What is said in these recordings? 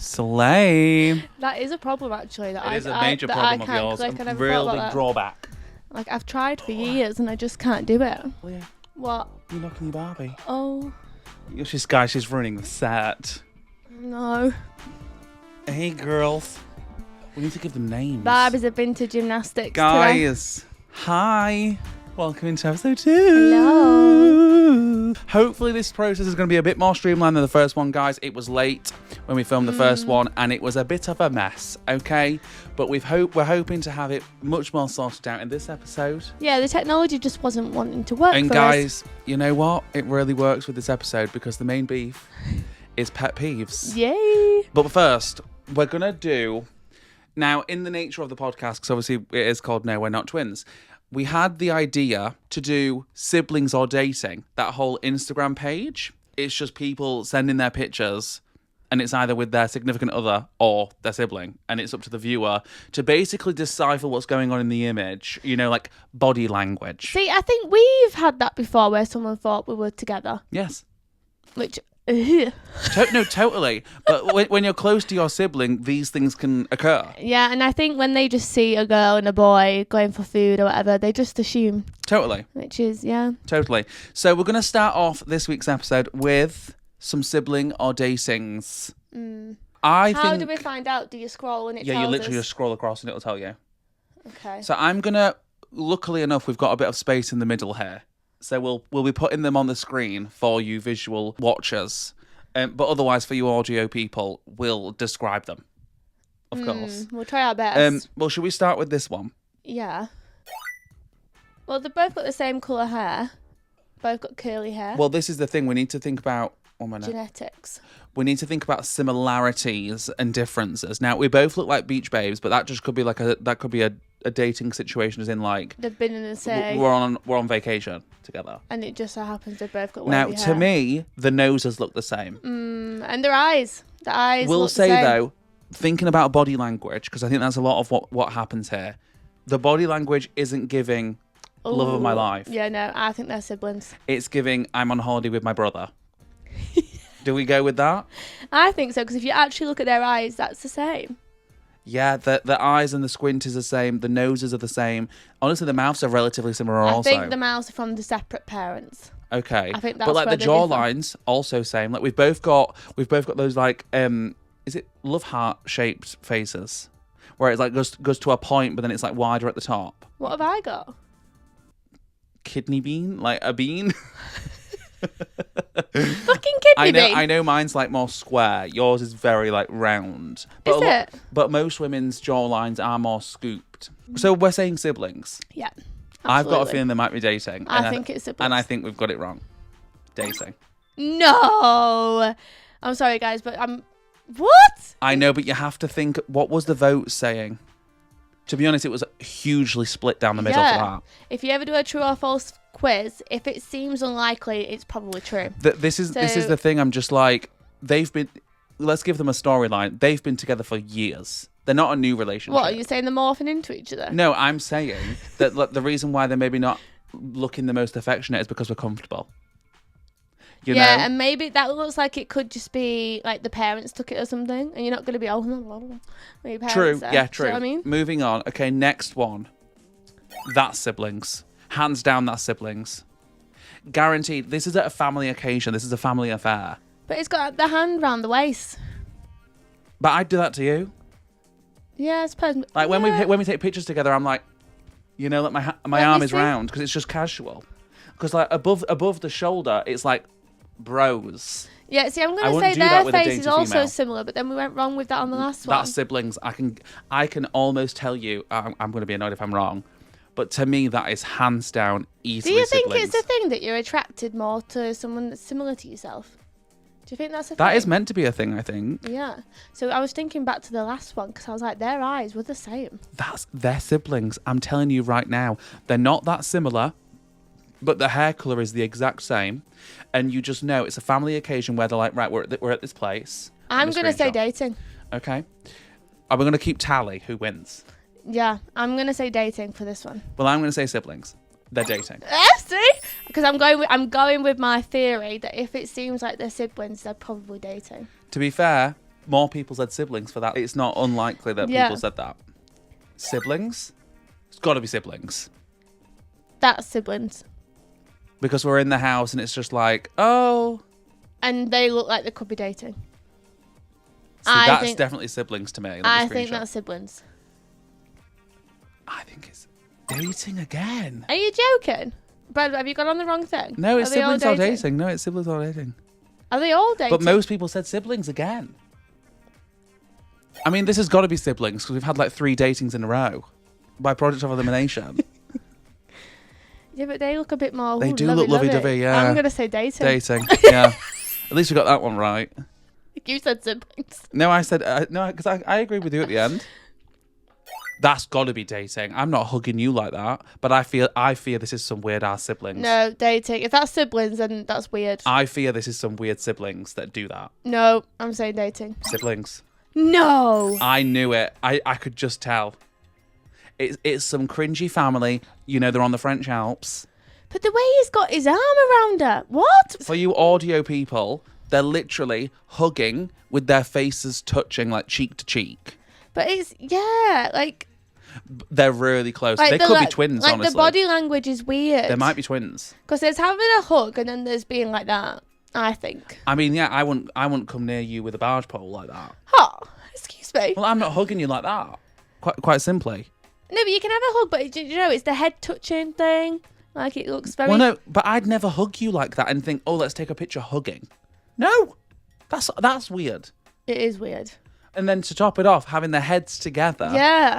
Slay. That is a problem, actually. It is a major problem of yours. A real big drawback. Like, I've tried for years and I just can't do it. Oh, yeah. What? You're knocking your Barbie. Oh. She's running the set. No. Hey, girls. We need to give them names. Barbie's have been to gymnastics Guys, today. Hi. Welcome into episode 2. Hello. Hopefully this process is going to be a bit more streamlined than the first one, guys. It was late when we filmed the first one and it was a bit of a mess, okay? But we're hoping to have it much more sorted out in this episode. Yeah, the technology just wasn't wanting to work and for guys, us. You know what? It really works with this episode because the main beef is pet peeves. Yay. But first, we're going to do... Now, in the nature of the podcast, because obviously it is called No, We're Not Twins, we had the idea to do siblings or dating, that whole Instagram page. It's just people sending their pictures and it's either with their significant other or their sibling. And it's up to the viewer to basically decipher what's going on in the image, you know, like body language. See, I think we've had that before where someone thought we were together. Yes. Which... No, totally. But when you're close to your sibling, these things can occur. Yeah, and I think when they just see a girl and a boy going for food or whatever, they just assume. Totally. Which is, yeah. Totally. So we're going to start off this week's episode with some sibling or datings. How do we find out? Do you scroll and it tells us? Yeah, you literally just scroll across and it'll tell you. Okay. So I'm going to, luckily enough, we've got a bit of space in the middle here. So we'll be putting them on the screen for you visual watchers. But otherwise, for you audio people, we'll describe them. Of course. We'll try our best. Well, should we start with this one? Yeah. Well, they've both got the same colour hair. Both got curly hair. Well, this is the thing. We need to think about... 1 minute. Genetics. We need to think about similarities and differences. Now, we both look like beach babes, but that just could be like a dating situation, as in like they've been in the same. We're on vacation together, and it just so happens they've both got wavy now. hair. To me, the noses look the same, and their eyes. The eyes. We'll say though, thinking about body language, because I think that's a lot of what happens here. The body language isn't giving love of my life. Yeah, no, I think they're siblings. It's giving I'm on holiday with my brother. Do we go with that? I think so, because if you actually look at their eyes, that's the same. Yeah, the eyes and the squint is the same. The noses are the same. Honestly, the mouths are relatively similar also. I think the mouths are from the separate parents. Okay. I think that's but like where the jawlines also same. Like we've both got those like is it love heart shaped faces? Where it's like goes to a point but then it's like wider at the top. What have I got? Kidney bean? Like a bean? Fucking kidney bean. I know mine's like more square. Yours is very like round. Is it? But most women's jawlines are more scooped. So we're saying siblings. Yeah. Absolutely. I've got a feeling they might be dating. I think it's siblings. And I think we've got it wrong. Dating. No. I'm sorry, guys, but what? I know, but you have to think, what was the vote saying? To be honest, it was hugely split down the middle for that. If you ever do a true or false quiz, if it seems unlikely, it's probably true. This is the thing. I'm just like, let's give them a storyline. They've been together for years. They're not a new relationship. What, are you saying they're morphing into each other? No, I'm saying that the reason why they're maybe not looking the most affectionate is because we're comfortable. You know? And maybe that looks like it could just be like the parents took it or something, and you're not going to be True, yeah, true. You know what I mean? Moving on. Okay, next one. That's siblings. Hands down, that's siblings. Guaranteed. This is at a family occasion. This is a family affair. But it's got the hand round the waist. But I'd do that to you. Yeah, I suppose. Like when we take pictures together, I'm like, you know, like my arm is round because it's just casual. Because like above the shoulder, it's like bros. Yeah, see, I'm going to say their face is also female. similar, but then we went wrong with that on the last one. That's siblings. I can almost tell you, I'm going to be annoyed if I'm wrong, but to me, that is hands down easily Do you siblings. think it's a thing that you're attracted more to someone that's similar to yourself? Do you think that's a thing? That is meant to be a thing, I think. Yeah. So I was thinking back to the last one because I was like, their eyes were the same. They're siblings. I'm telling you right now. They're not that similar, but the hair colour is the exact same. And you just know it's a family occasion where they're like, right, we're at this place. I'm going to say dating. Okay. Are we going to keep tally who wins? Yeah, I'm going to say dating for this one. Well, I'm going to say siblings. They're dating. See? Because I'm going with my theory that if it seems like they're siblings, they're probably dating. To be fair, more people said siblings for that. It's not unlikely that Yeah. people said that. Siblings? It's got to be siblings. That's siblings. Because we're in the house and it's just like, oh. And they look like they could be dating. See, that's definitely siblings to me. Let me I think screenshot. that's siblings. I think it's dating again. Are you joking? Brad, have you got on the wrong thing? No, it's Are they all siblings or dating. No, it's siblings or dating. Are they all dating? But most people said siblings again. I mean, this has got to be siblings because we've had like 3 datings in a row by product of elimination. Yeah, but they look a bit more. They do look lovey-dovey, yeah. I'm gonna say dating. Dating, yeah. At least we got that one right. You said siblings. No, I said no because I agree with you at the end. That's got to be dating. I'm not hugging you like that, but I fear this is some weird ass siblings. No, dating. If that's siblings, then that's weird. I fear this is some weird siblings that do that. No, I'm saying dating. Siblings. No. I knew it. I could just tell. It's some cringy family. You know, they're on the French Alps. But the way he's got his arm around her. What? For you audio people, they're literally hugging with their faces touching like cheek to cheek. But it's, yeah, like... They're really close. Like they could be twins, like honestly. The body language is weird. They might be twins. Because there's having a hug and then there's being like that, I think. I mean, yeah, I wouldn't come near you with a barge pole like that. Oh, excuse me. Well, I'm not hugging you like that. Quite simply. No, but you can have a hug, but you know, it's the head touching thing. Like, it looks very... Well, no, but I'd never hug you like that and think, oh, let's take a picture hugging. No, that's weird. It is weird. And then to top it off, having their heads together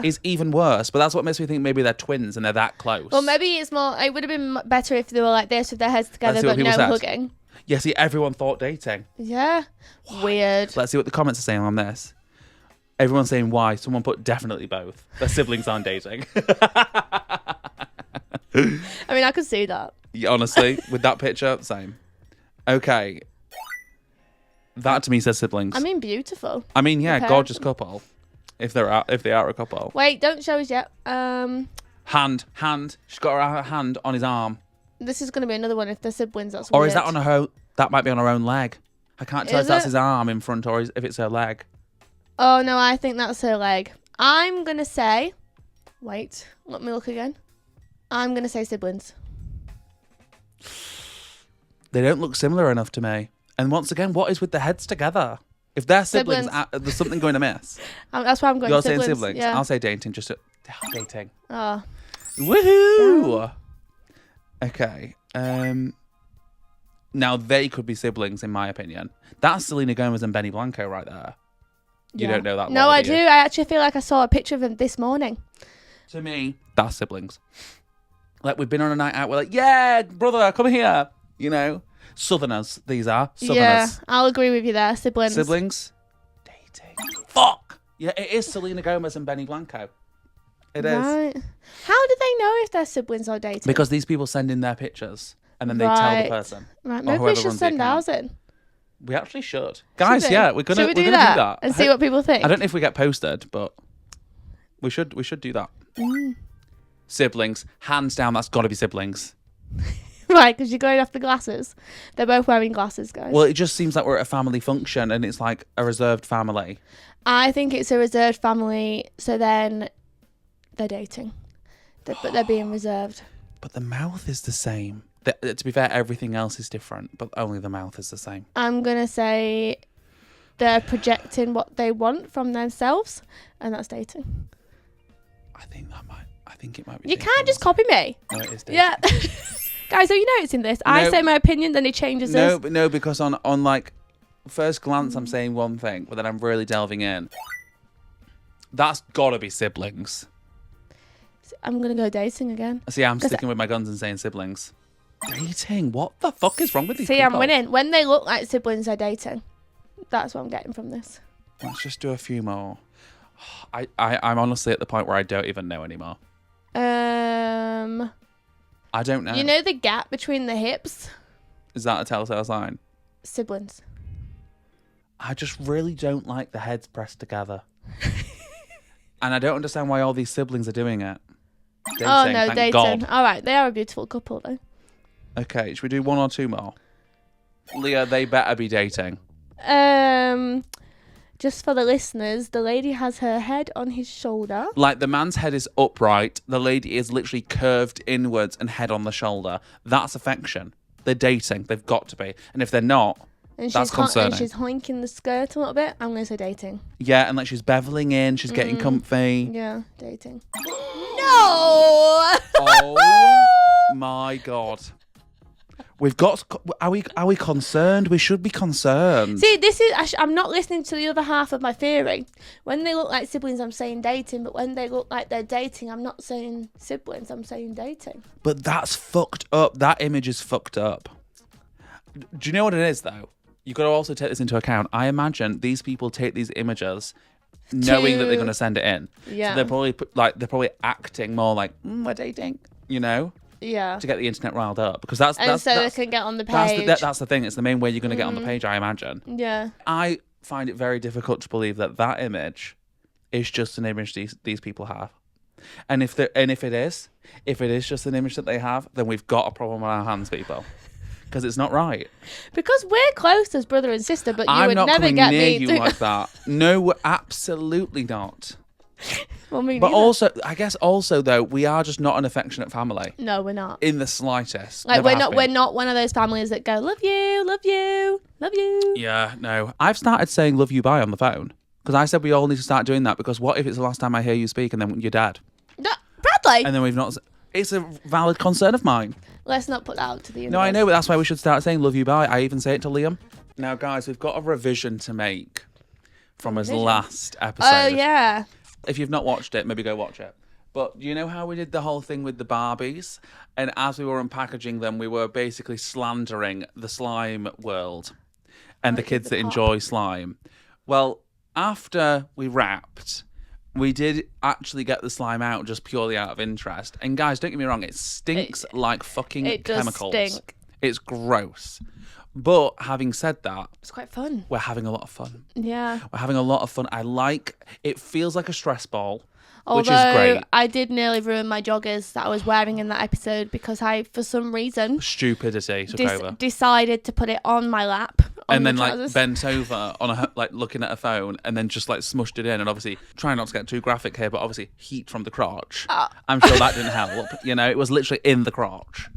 is even worse. But that's what makes me think maybe they're twins and they're that close. Well, maybe it's more... It would have been better if they were like this with their heads together, but no hugging. Yeah, see, everyone thought dating. Yeah. What? Weird. Let's see what the comments are saying on this. Everyone's saying why. Someone put definitely both. Their siblings aren't dating. I mean, I could see that. Yeah, honestly, with that picture, same. Okay. That to me says siblings. I mean, beautiful. I mean, yeah, gorgeous couple. If they are a couple. Wait, don't show us yet. Hand. She's got her hand on his arm. This is going to be another one. If they're siblings, that's or weird. Is that on her? That might be on her own leg. I can't tell if that's his arm in front or if it's her leg. Oh no, I think that's her leg. I'm gonna say. Wait, let me look again. I'm gonna say siblings. They don't look similar enough to me. And once again, what is with the heads together? If they're siblings, there's something going amiss. That's why I'm going. You're siblings. saying siblings. Yeah. I'll say dating. Dating. Oh. Woohoo! Okay. Now they could be siblings, in my opinion. That's Selena Gomez and Benny Blanco right there. You don't know that. No, I do. I actually feel like I saw a picture of them this morning. To me, that's siblings. Like, we've been on a night out. We're like, yeah, brother, come here. You know, Southerners. These are Southerners. Yeah, I'll agree with you there. Siblings. Siblings. Dating. Fuck. Yeah, it is Selena Gomez and Benny Blanco. It is. Right. How do they know if they're siblings or dating? Because these people send in their pictures and then they tell the person. Right. Maybe we should send ours in. We actually should. Guys, yeah, we're gonna do that and see what people think. I don't know if we get posted, but we should do that. Siblings, hands down, that's got to be siblings. Right, because you're going off the glasses. They're both wearing glasses, guys. Well, it just seems like we're at a family function and it's like a reserved family. I think it's a reserved family, so then they're dating, but they're being reserved. But the mouth is the same. To be fair, everything else is different, but only the mouth is the same. I'm going to say they're projecting what they want from themselves, and that's dating. I think it might be You dating. can't just copy me. No, it is dating. Yeah. Guys, are you noticing this? No, I say my opinion, then he changes his. No, because on like first glance, I'm saying one thing, but then I'm really delving in. That's got to be siblings. I'm going to go dating again. See, I'm sticking with my guns and saying siblings. Dating? What the fuck is wrong with these people? I'm winning. When they look like siblings, they're dating. That's what I'm getting from this. Let's just do a few more. I'm honestly at the point where I don't even know anymore. I don't know. You know the gap between the hips? Is that a telltale sign? Siblings. I just really don't like the heads pressed together. And I don't understand why all these siblings are doing it. Dating, oh, no, dating. God. All right, they are a beautiful couple, though. Okay, should we do one or two more? Leah, they better be dating. Just for the listeners, the lady has her head on his shoulder. Like the man's head is upright, the lady is literally curved inwards and head on the shoulder. That's affection. They're dating. They've got to be. And if they're not, And that's concerning. And she's hoinking the skirt a little bit. I'm going to say dating. Yeah, and like she's beveling in, she's getting comfy. Yeah, dating. No! Oh my God. We've got. Are we concerned? We should be concerned. See, this is. I'm not listening to the other half of my theory. When they look like siblings, I'm saying dating. But when they look like they're dating, I'm not saying siblings. I'm saying dating. But that's fucked up. That image is fucked up. Do you know what it is though? You've got to also take this into account. I imagine these people take these images knowing that they're going to send it in. Yeah. So they're probably acting more like we're dating. You know. Yeah. To get the internet riled up, because they can get on the page. That's the thing. It's the main way you're going to get on the page, I imagine. Yeah. I find it very difficult to believe that image is just an image these people have, and if it is just an image that they have, then we've got a problem on our hands, people, because it's not right. Because we're close as brother and sister, but I'm would not never coming get near me you to... like that. No, absolutely not. Well, me but neither. also, I guess also though, we are just not an affectionate family. No, we're not. In the slightest. Like we're not one of those families that go, love you, love you, love you. Yeah, no. I've started saying love you bye on the phone. Because I said we all need to start doing that, because what if it's the last time I hear you speak and then you're dead? No, Bradley! And then we've not... It's a valid concern of mine. Let's not put that out to the universe. No, I know, but that's why we should start saying love you bye. I even say it to Liam. Now, guys, we've got a revision to make from his last episode. Oh, yeah. If you've not watched it, maybe go watch it. But you know how we did the whole thing with the Barbies? And as we were unpackaging them, we were basically slandering the slime world and the kids that enjoy slime. Well, after we wrapped, we did actually get the slime out just purely out of interest. And guys, don't get me wrong, it stinks like fucking chemicals. Does stink. It's gross. But having said that, it's quite fun. We're having a lot of fun. Yeah. We're having a lot of fun. It feels like a stress ball, although, which is great. I did nearly ruin my joggers that I was wearing in that episode because I, for some reason... Stupidity took over. Decided to put it on my lap. And then bent over on looking at a phone and then just smushed it in, and obviously trying not to get too graphic here, but obviously heat from the crotch. I'm sure that didn't help. You know, it was literally in the crotch.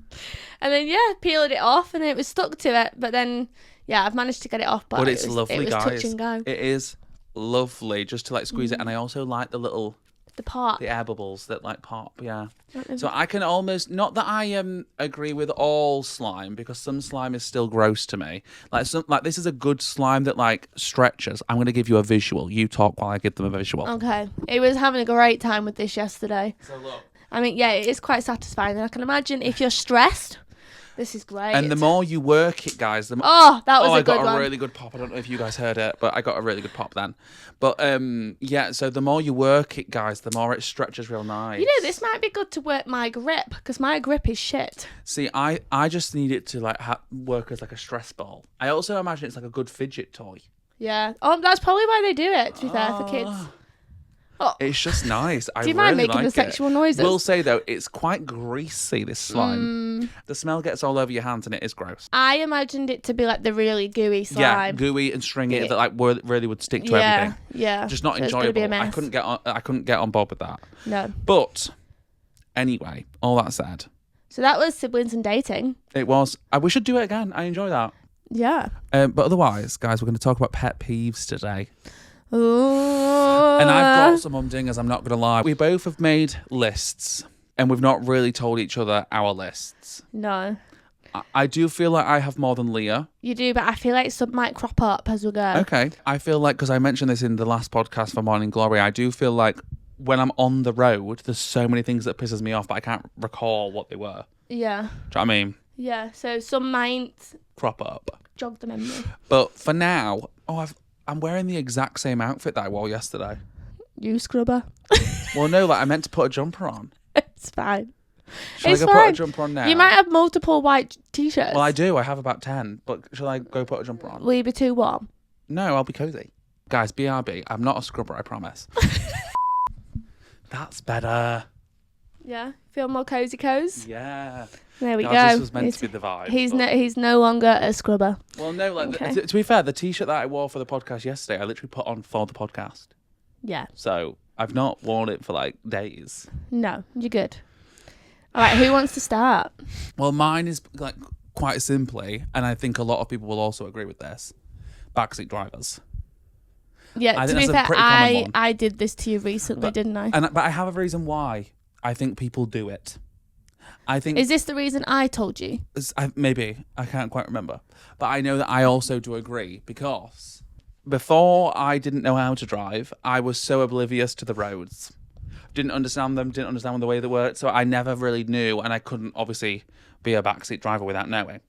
And then peeled it off and it was stuck to it. But then I've managed to get it off. But it's lovely, it was guys. Touch and go. It is lovely just to squeeze it, and I also like the little. The air bubbles that pop, yeah. So I can almost, not that I agree with all slime, because some slime is still gross to me. This is a good slime that stretches. I'm going to give you a visual. You talk while I give them a visual. Okay. It was having a great time with this yesterday. So look. I mean, it is quite satisfying. And I can imagine if you're stressed, this is great. And the more you work it, guys, the more... Oh, that was a good one. I got a really good pop. I don't know if you guys heard it, but I got a really good pop then. But, so the more you work it, guys, the more it stretches real nice. You know, this might be good to work my grip, because my grip is shit. See, I just need it to, work as a stress ball. I also imagine it's a good fidget toy. Yeah. Oh, that's probably why they do it, to be fair, for kids. Oh. It's just nice. Do you mind making the sexual noises? We'll say though, it's quite greasy, this slime. The smell gets all over your hands and it is gross. I imagined it to be the really gooey slime. Yeah, gooey and stringy that really would stick to everything. Yeah. Just not so enjoyable. I couldn't get on board with that. No. But anyway, all that said. So that was siblings and dating. It was. We should do it again. I enjoy that. Yeah. But otherwise, guys, we're going to talk about pet peeves today. Ooh. And I've got some humdingers, I'm not going to lie. We both have made lists, and we've not really told each other our lists. No. I do feel like I have more than Leah. You do, but I feel like some might crop up as we go. Okay. I feel like, because I mentioned this in the last podcast for Morning Glory, I do feel like when I'm on the road, there's so many things that pisses me off, but I can't recall what they were. Yeah. Do you know what I mean? Yeah, so some might... crop up. Jog the memory. But for now, I'm wearing the exact same outfit that I wore yesterday. You scrubber. Well, no, I meant to put a jumper on. It's fine. Shall I go put a jumper on now? You might have multiple white t-shirts. Well, I do. I have about 10. But shall I go put a jumper on? Will you be too warm? No, I'll be cozy. Guys, BRB, I'm not a scrubber, I promise. That's better. Yeah, feel more cozy cozy. Yeah. There we God, go. This was meant to be the vibe. He's no longer a scrubber. Well, no, like Okay. to be fair, the t-shirt that I wore for the podcast yesterday, I literally put on for the podcast. Yeah. So I've not worn it for like days. No, you're good. All right, who wants to start? Well, mine is like quite simply, and I think a lot of people will also agree with this: backseat drivers. Yeah, I to think be that's a fair, pretty common one. I did this to you recently, didn't I? But I have a reason why I think people do it. I think Is this the reason I told you? maybe I can't quite remember, but I know that I also do agree because before I didn't know how to drive, I was so oblivious to the roads, didn't understand them, didn't understand the way they worked, so I never really knew, and I couldn't obviously be a backseat driver without knowing.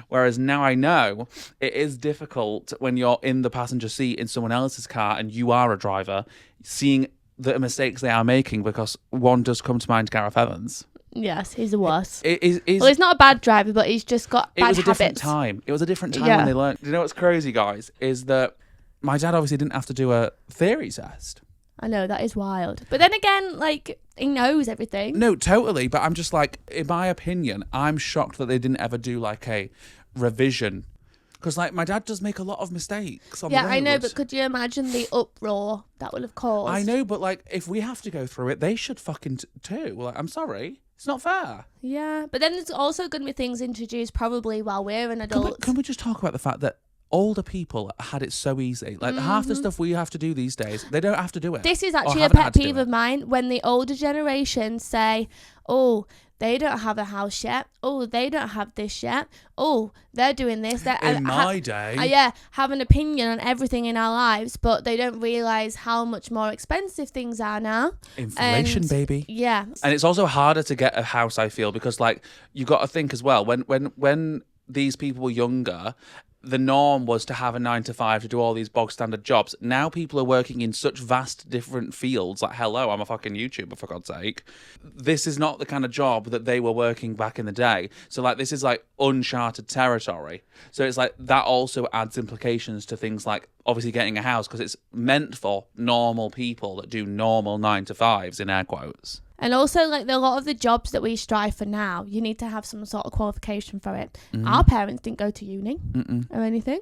Whereas now I know it is difficult when you're in the passenger seat in someone else's car and you are a driver, seeing the mistakes they are making, because one does come to mind, Gareth Evans. Yes, he's the worst. It is, Well, he's not a bad driver, but he's just got bad it was a habits. different time. It was a different time Yeah. when they learned. You know what's crazy, guys, is that my dad obviously didn't have to do a theory test. I know, that is wild. But then again, like, he knows everything. No, totally. But I'm just like, in my opinion, I'm shocked that they didn't ever do like a revision. Because like my dad does make a lot of mistakes on the road. I know, but could you imagine the uproar that would have caused? I know, but like if we have to go through it, they should fucking too. Like, I'm sorry. It's not fair. Yeah, but then there's also going to be things introduced probably while we're an adult. Can we just talk about the fact that older people had it so easy? Like half the stuff we have to do these days, they don't have to do it. This is Or actually a haven't pet had to do peeve it. of mine when the older generation say, oh, they don't have a house yet. Oh, they don't have this yet. Oh, they're doing this. In my day. Have an opinion on everything in our lives, but they don't realise how much more expensive things are now. Inflation, And- baby. Yeah. And it's also harder to get a house, I feel, because like you got to think as well, when these people were younger, the norm was to have a 9 to 5 to do all these bog standard jobs. Now people are working in such vast different fields. Like, hello, I'm a fucking YouTuber, for God's sake. This is not the kind of job that they were working back in the day. So like, this is like uncharted territory. So it's like that also adds implications to things like obviously getting a house, because it's meant for normal people that do normal 9 to 5s in air quotes. And also, like, a lot of the jobs that we strive for now, you need to have some sort of qualification for it. Our parents didn't go to uni or anything.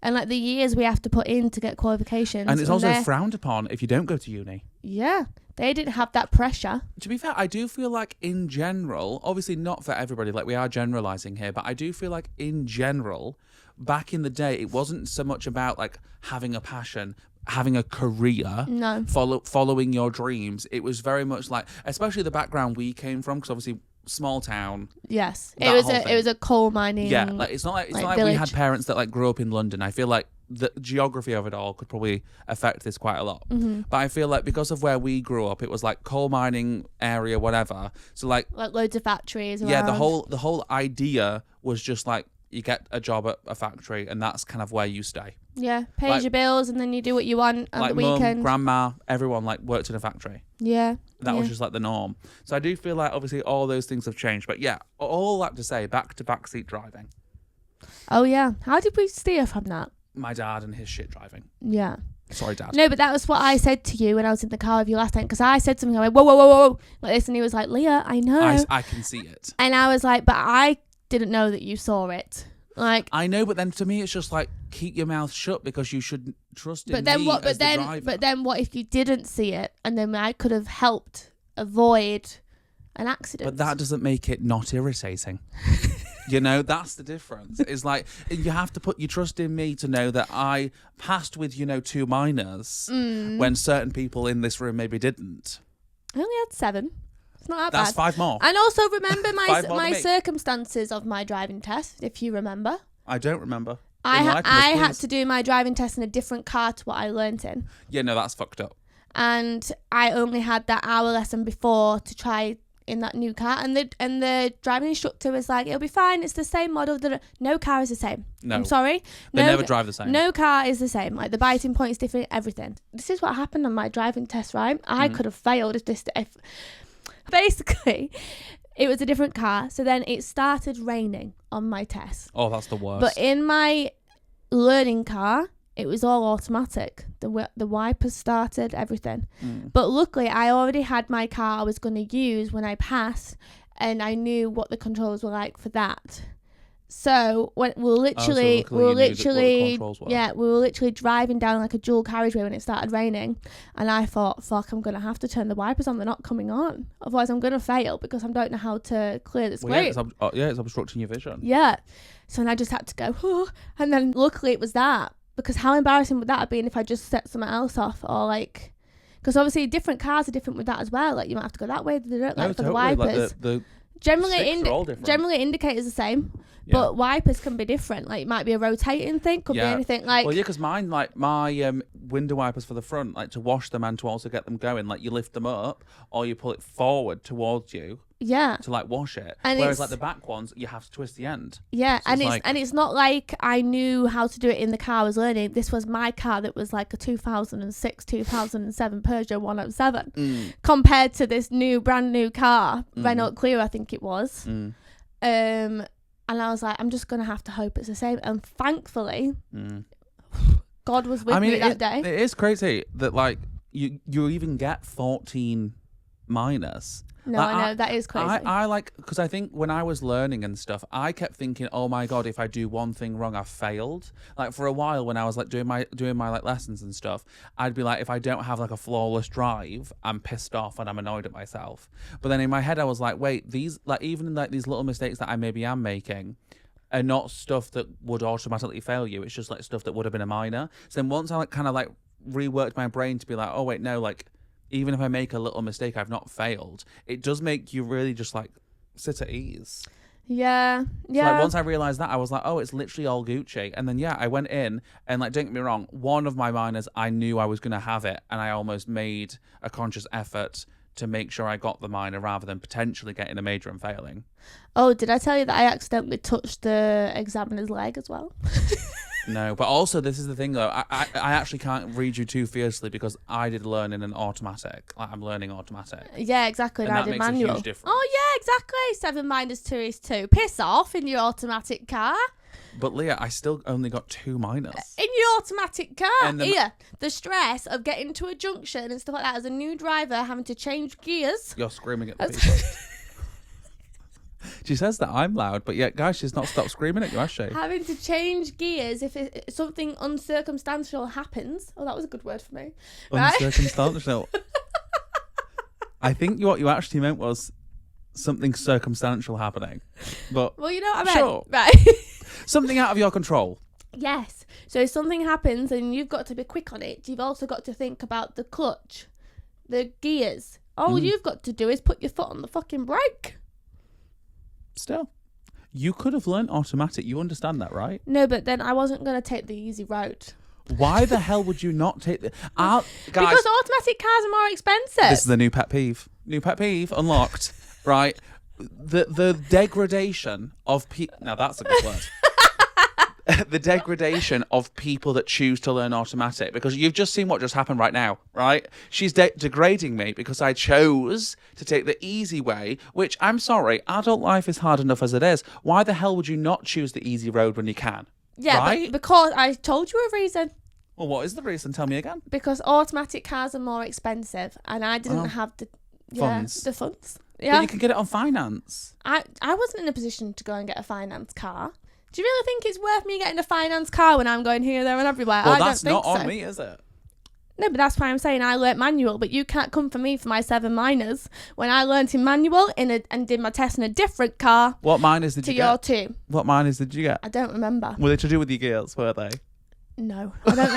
And, like, the years we have to put in to get qualifications. And it's also frowned upon if you don't go to uni. Yeah, they didn't have that pressure. To be fair, I do feel like in general, obviously not for everybody, like we are generalising here, but I do feel like in general, back in the day, it wasn't so much about like having a passion, having a career, No. following your dreams. It was very much like, especially the background we came from, because obviously small town. Yes, That whole it thing. was a coal mining. Yeah, like it's not like we village. had parents that like grew up in London. I feel like the geography of it all could probably affect this quite a lot. But I feel like because of where we grew up, it was like coal mining area, whatever. So like loads of factories. yeah, the around. whole idea was just like you get a job at a factory and that's kind of where you stay. Yeah, pays like- your bills and then you do what you want on Like the mum, weekend. grandma, everyone like worked in a factory. Yeah. That yeah. was just like the norm. So I do feel like obviously all those things have changed. But yeah, all that to say, back to backseat driving. Oh yeah. How did we steer from that? My dad and his shit driving. Yeah. Sorry, Dad. No, but that was what I said to you when I was in the car with you last time, because I said something, I went, whoa, whoa, whoa, whoa, like this, and he was like, Leah, I know. I can see it. And I was like, but I didn't know that you saw it. Like, I know, but then to me, it's just like keep your mouth shut because you should trust in but then me what? as But then, the driver. but then, what if you didn't see it, and then I could have helped avoid an accident? But that doesn't make it not irritating. You know, that's the difference. It's like you have to put your trust in me to know that I passed with 2 minors when certain people in this room maybe didn't. I only had 7. It's not that That's bad. 5 more. And also remember 5 more my than me. circumstances of my driving test, if you remember. I don't remember. I Enlighten us, had please. to do my driving test in a different car to what I learnt in. Yeah, no, that's fucked up. And I only had that hour lesson before to try in that new car, and the driving instructor was like, it'll be fine, it's the same model. No car is the same. No. I'm sorry, They no, never drive the same. no car is the same. Like the biting point is different, everything. This is what happened on my driving test, right? I could have failed if basically it was a different car. So then it started raining on my test, Oh, that's the worst. but in my learning car it was all automatic. The wipers started, everything. But luckily, I already had my car I was going to use when I passed, and I knew what the controls were like for that. So when we were literally driving down like a dual carriageway when it started raining, and I thought, fuck, I'm gonna have to turn the wipers on. They're not coming on, otherwise I'm gonna fail because I don't know how to clear the screen. It's obstructing your vision. Yeah, so then I just had to go, oh, and then luckily it was that, because how embarrassing would that have been if I just set something else off, or like, because obviously different cars are different with that as well. Like you might have to go that way. They don't like for the wipers. Like Generally indicators the same. But wipers can be different. Like it might be a rotating thing, could be anything. Like, well, yeah, because mine, like my window wipers for the front, like to wash them and to also get them going, like you lift them up or you pull it forward towards you. Yeah. To like wash it. And whereas like the back ones, you have to twist the end. Yeah, so it's not like I knew how to do it in the car I was learning. This was my car that was like a 2006, 2007 Peugeot 107 compared to this brand new car, Renault Clio, I think it was. And I was like, I'm just going to have to hope it's the same. And thankfully, God was with me that day. It is crazy that like you even get 14 minus. No, I know, that is crazy. I like, because I think when I was learning and stuff, I kept thinking, oh my God, if I do one thing wrong, I've failed. Like for a while when I was like doing my like lessons and stuff, I'd be like, if I don't have like a flawless drive, I'm pissed off and I'm annoyed at myself. But then in my head, I was like, wait, these like even like these little mistakes that I maybe am making are not stuff that would automatically fail you. It's just like stuff that would have been a minor. So then once I like kind of like reworked my brain to be like, oh wait, no, like even if I make a little mistake, I've not failed. It does make you really just like sit at ease. Yeah. So, like, once I realised that, I was like, oh, it's literally all Gucci. And then, I went in and, like, don't get me wrong, one of my minors, I knew I was going to have it. And I almost made a conscious effort to make sure I got the minor rather than potentially getting a major and failing. Oh, did I tell you that I accidentally touched the examiner's leg as well? No, but also this is the thing though. I actually can't read you too fiercely because I did learn in an automatic. Like I'm learning automatic. Yeah, exactly. And I did manual. A huge difference. Oh yeah, exactly. 7 minus 2 is 2. Piss off in your automatic car. But Leah, I still only got 2 minors. In your automatic car. And the stress of getting to a junction and stuff like that as a new driver, having to change gears. You're screaming at the people. She says that I'm loud, but yet, guys, she's not stopped screaming at you, has she? Having to change gears if something uncircumstantial happens. Oh, that was a good word for me. Uncircumstantial. I think what you actually meant was something circumstantial happening. But well, you know what I meant. Sure. Right. Something out of your control. Yes. So if something happens and you've got to be quick on it, you've also got to think about the clutch, the gears. All you've got to do is put your foot on the fucking brake. Still, you could have learnt automatic. You understand that, right? No, but then I wasn't going to take the easy road. Why the hell would you not take the... Guys, because automatic cars are more expensive. This is the new pet peeve. New pet peeve unlocked, right? The degradation of people... Now, that's a good word. The degradation of people that choose to learn automatic, because you've just seen what just happened right now, right? She's degrading me because I chose to take the easy way, which, I'm sorry, adult life is hard enough as it is. Why the hell would you not choose the easy road when you can? Yeah, right? Because I told you a reason. Well, what is the reason? Tell me again. Because automatic cars are more expensive and I didn't have the funds. Yeah. But you can get it on finance. I wasn't in a position to go and get a finance car. Do you really think it's worth me getting a finance car when I'm going here, there and everywhere? Well, I that's don't think not so. on me, is it? No, but that's why I'm saying I learnt manual, but you can't come for me for my 7 minors when I learnt in manual and did my test in a different car. What minors did you get? To your 2. What minors did you get? I don't remember. Were they to do with your gears, were they? No, I don't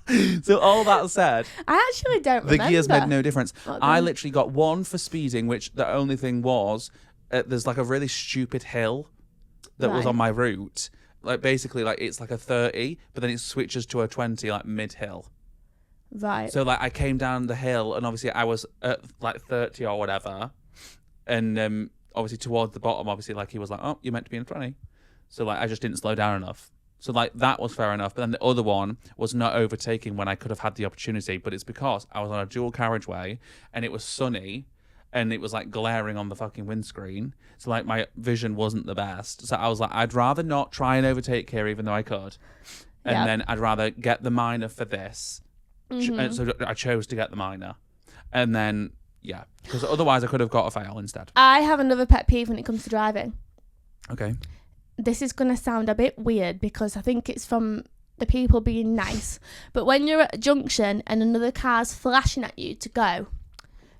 know. So all that said, I actually don't remember. The gears made no difference. I literally got 1 for speeding, which the only thing was, there's like a really stupid hill that was on my route. Like basically like it's like a 30, but then it switches to a 20 like mid-hill. Right. So like I came down the hill and obviously I was at like 30 or whatever. And obviously towards the bottom, obviously like he was like, oh, you're meant to be in 20. So like I just didn't slow down enough. So like that was fair enough. But then the other one was not overtaking when I could have had the opportunity. But it's because I was on a dual carriageway and it was sunny. and it was like glaring on the fucking windscreen. So like my vision wasn't the best. So I was like, I'd rather not try and overtake here, even though I could. And then I'd rather get the minor for this. So I chose to get the minor. And then, yeah, because otherwise I could have got a fail instead. I have another pet peeve when it comes to driving. Okay. This is going to sound a bit weird because I think it's from the people being nice. But when you're at a junction and another car's flashing at you to go,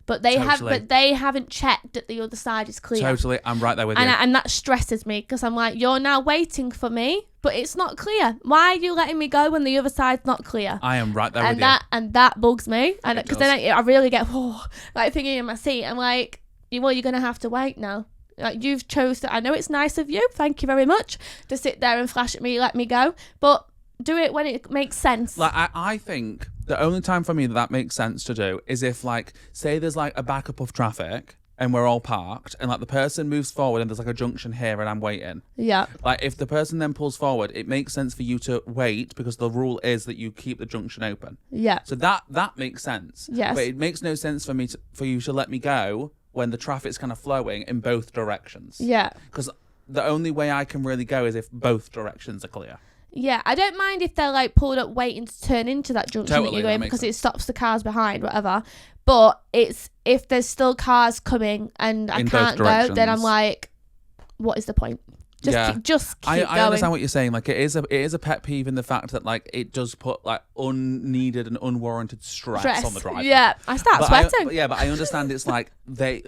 but they haven't checked that the other side is clear. Totally, I'm right there with you. And that stresses me because I'm like, you're now waiting for me, but it's not clear. Why are you letting me go when the other side's not clear? I am right there with you. And that bugs me. And because then I really get like thinking in my seat. I'm like, well, you're gonna have to wait now. Like you've chosen. I know it's nice of you. Thank you very much to sit there and flash at me, let me go, but do it when it makes sense. Like I think the only time for me that makes sense to do is if like say there's like a backup of traffic and we're all parked and like the person moves forward and there's like a junction here and I'm waiting. Yeah. Like if the person then pulls forward, it makes sense for you to wait because the rule is that you keep the junction open. Yeah. So that makes sense. Yes. But it makes no sense for me for you to let me go when the traffic's kind of flowing in both directions. Yeah. Because the only way I can really go is if both directions are clear. Yeah, I don't mind if they're like pulled up waiting to turn into that junction that you're going because it stops the cars behind, whatever. But it's if there's still cars coming and I can't go, then I'm like, what is the point? Just keep going. I understand what you're saying. Like it is a pet peeve in the fact that like it does put like unneeded and unwarranted stress on the driver. Yeah, I start sweating. But I understand it's like they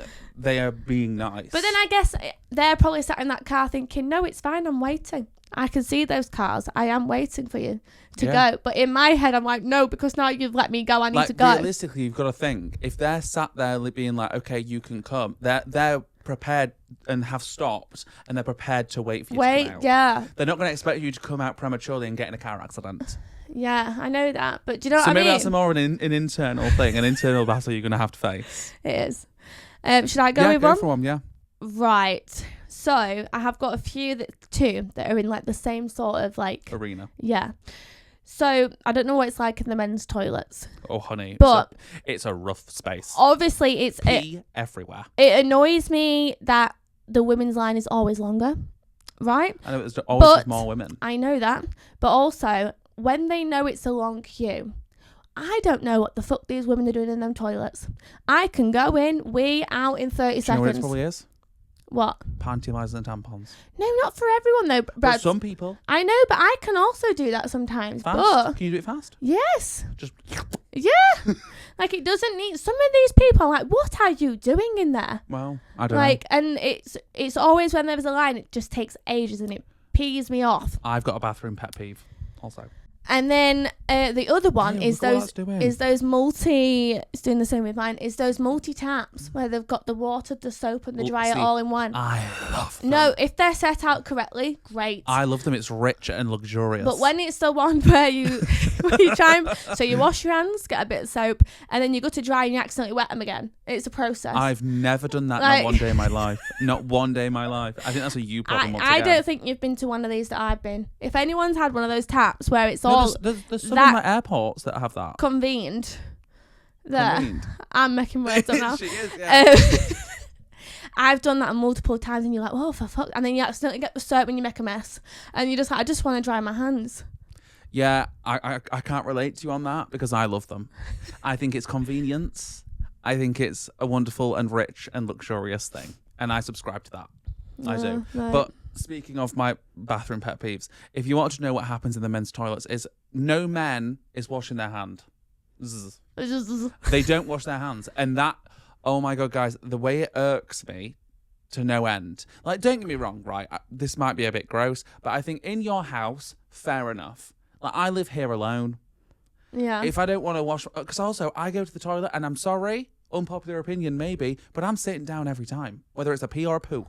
are being nice. But then I guess they're probably sat in that car thinking, no, it's fine, I'm waiting. I can see those cars. I am waiting for you to go. But in my head, I'm like, no, because now you've let me go. I need to go. Realistically, you've got to think. If they're sat there being like, okay, you can come, they're prepared and have stopped and they're prepared to wait for you to come out. Yeah. They're not going to expect you to come out prematurely and get in a car accident. Yeah, I know that. But do you know what I mean? So maybe that's more an internal thing, an internal battle you're going to have to face. It is. Should I go with one? Yeah, go for one, yeah. Right. So I have got two that are in like the same sort of like arena. Yeah. So I don't know what it's like in the men's toilets. Oh, honey. But it's a rough space. Obviously, it's pee everywhere. It annoys me that the women's line is always longer, right? I know there's always more women. I know that. But also, when they know it's a long queue, I don't know what the fuck these women are doing in them toilets. I can go in, wee out in 30 seconds. You know what it probably is? What? Panty liners and tampons. No, not for everyone though. But some people. I know, but I can also do that sometimes. Fast? But can you do it fast? Yes. Just. Yeah. Like it doesn't need. Some of these people are like, what are you doing in there? Well, I don't know. Like, and it's always when there's a line, it just takes ages and it pees me off. I've got a bathroom pet peeve also. And then the other one is those multi. It's doing the same with mine. Is those multi taps where they've got the water, the soap, and the dryer all in one. I love them. No, if they're set out correctly, great. I love them. It's rich and luxurious. But when it's the one where you try and, so you wash your hands, get a bit of soap, and then you go to dry and you accidentally wet them again. It's a process. I've never done that. Not one day in my life. Not one day in my life. I think that's a you problem. I don't think you've been to one of these that I've been. If anyone's had one of those taps where it's all there's some in like airports that have that. Convened. I'm making words up now. She is, yeah. I've done that multiple times and you're like, oh, for fuck. And then you accidentally get the soap and you make a mess. And you're just like, I just want to dry my hands. Yeah, I can't relate to you on that because I love them. I think it's convenience. I think it's a wonderful and rich and luxurious thing. And I subscribe to that. I do. Right. But speaking of my bathroom pet peeves, if you want to know what happens in the men's toilets is no man is washing their hand. They don't wash their hands. And that, oh my God, guys, the way it irks me to no end. Like, don't get me wrong, right? This might be a bit gross, but I think in your house, fair enough. Like, I live here alone. Yeah. If I don't want to wash, because also I go to the toilet and I'm sorry, unpopular opinion maybe, but I'm sitting down every time, whether it's a pee or a poo.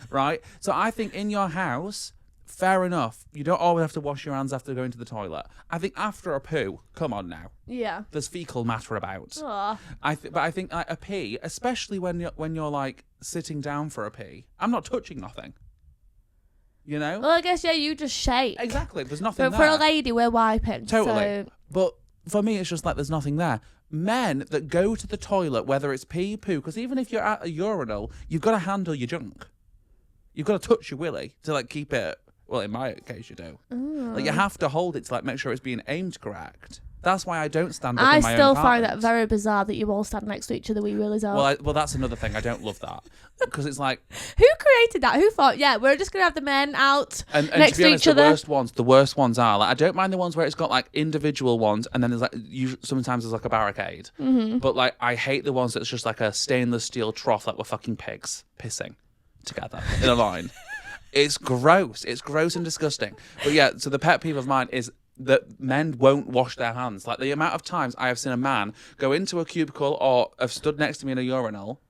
Right? So I think in your house, fair enough. You don't always have to wash your hands after going to the toilet. I think after a poo, come on now. Yeah. There's fecal matter about. Aww. But I think like, a pee, especially when you're like sitting down for a pee, I'm not touching nothing. You know? Well, I guess, yeah, you just shake. Exactly. There's nothing but there. For a lady, we're wiping. Totally. So. But for me, it's just like there's nothing there. men that go to the toilet, whether it's pee, poo, because even if you're at a urinal, you've got to handle your junk. You've got to touch your willy to like keep it. Well, in my case, you do. Like you have to hold it to like make sure it's being aimed correct. That's why I don't stand up in my own still find apartment. that very bizarre that you all stand next to each other. We willies out. Well, that's another thing. I don't love that because it's like who created that? Who thought? Yeah, we're just gonna have the men out and next to be honest, each other. The worst ones are like I don't mind the ones where it's got like individual ones and then there's like sometimes there's like a barricade. But like I hate the ones that's just like a stainless steel trough like we're fucking pigs pissing together in a line. It's gross. It's gross and disgusting. But yeah, so the pet peeve of mine is that men won't wash their hands. Like the amount of times I have seen a man go into a cubicle or have stood next to me in a urinal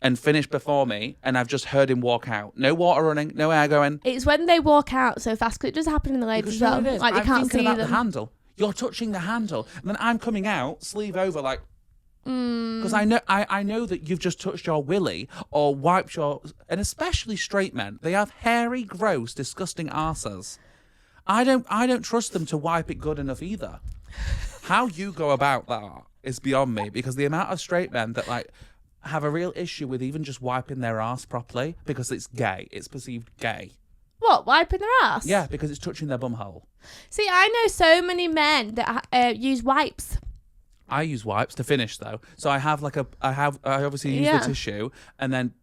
and finish before me and I've just heard him walk out. No water running, no air going. It's when they walk out so fast, 'cause it does happen in the ladies as well. Like you can't see about them. the handle. You're touching the handle. And then I'm coming out, sleeve over, like... Because I know that you've just touched your willy or wiped your... And especially straight men. They have hairy, gross, disgusting arses. I don't trust them to wipe it good enough either. How you go about that is beyond me because the amount of straight men that like have a real issue with even just wiping their arse properly because it's gay. It's perceived gay. What, wiping their ass? Yeah, because it's touching their bum hole. See, I know so many men that use wipes. I use wipes to finish though. So I obviously use the tissue and then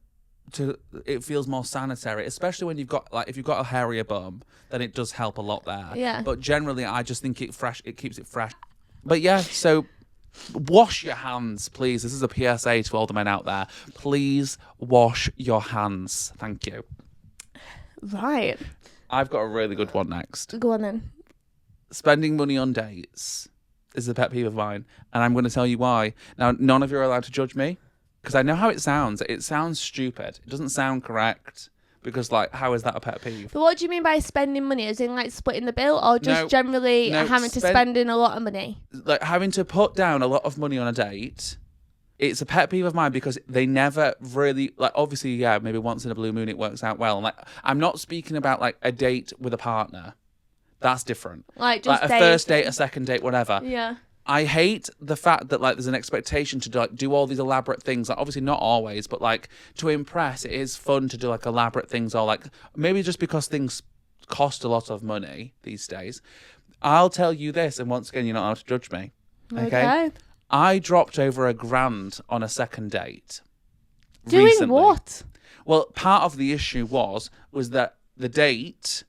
it feels more sanitary, especially when you've got like if you've got a hairier bum, then it does help a lot there. Yeah. But generally, I just think it keeps it fresh. But yeah, so wash your hands, please. This is a PSA to all the men out there. Please wash your hands. Thank you. Right. I've got a really good one next. Go on then. Spending money on dates is a pet peeve of mine, and I'm going to tell you why. Now, none of you are allowed to judge me. Because I know how it sounds. It sounds stupid. It doesn't sound correct. Because, like, how is that a pet peeve? But what do you mean by spending money? As in, like, splitting the bill? Or just generally having to spend in a lot of money? Like, having to put down a lot of money on a date. It's a pet peeve of mine because they never really... Like, obviously, yeah, maybe once in a blue moon it works out well. And, like, I'm not speaking about, like, a date with a partner. That's different. Like, just a first date, a second date, whatever. Yeah. I hate the fact that like there's an expectation to like do all these elaborate things. Like, obviously not always, but like to impress, it is fun to do like elaborate things or like maybe just because things cost a lot of money these days. I'll tell you this, and once again, you're not allowed to judge me. Okay. I dropped over $1,000 on a second date. Doing recently. What? Well, part of the issue was that the date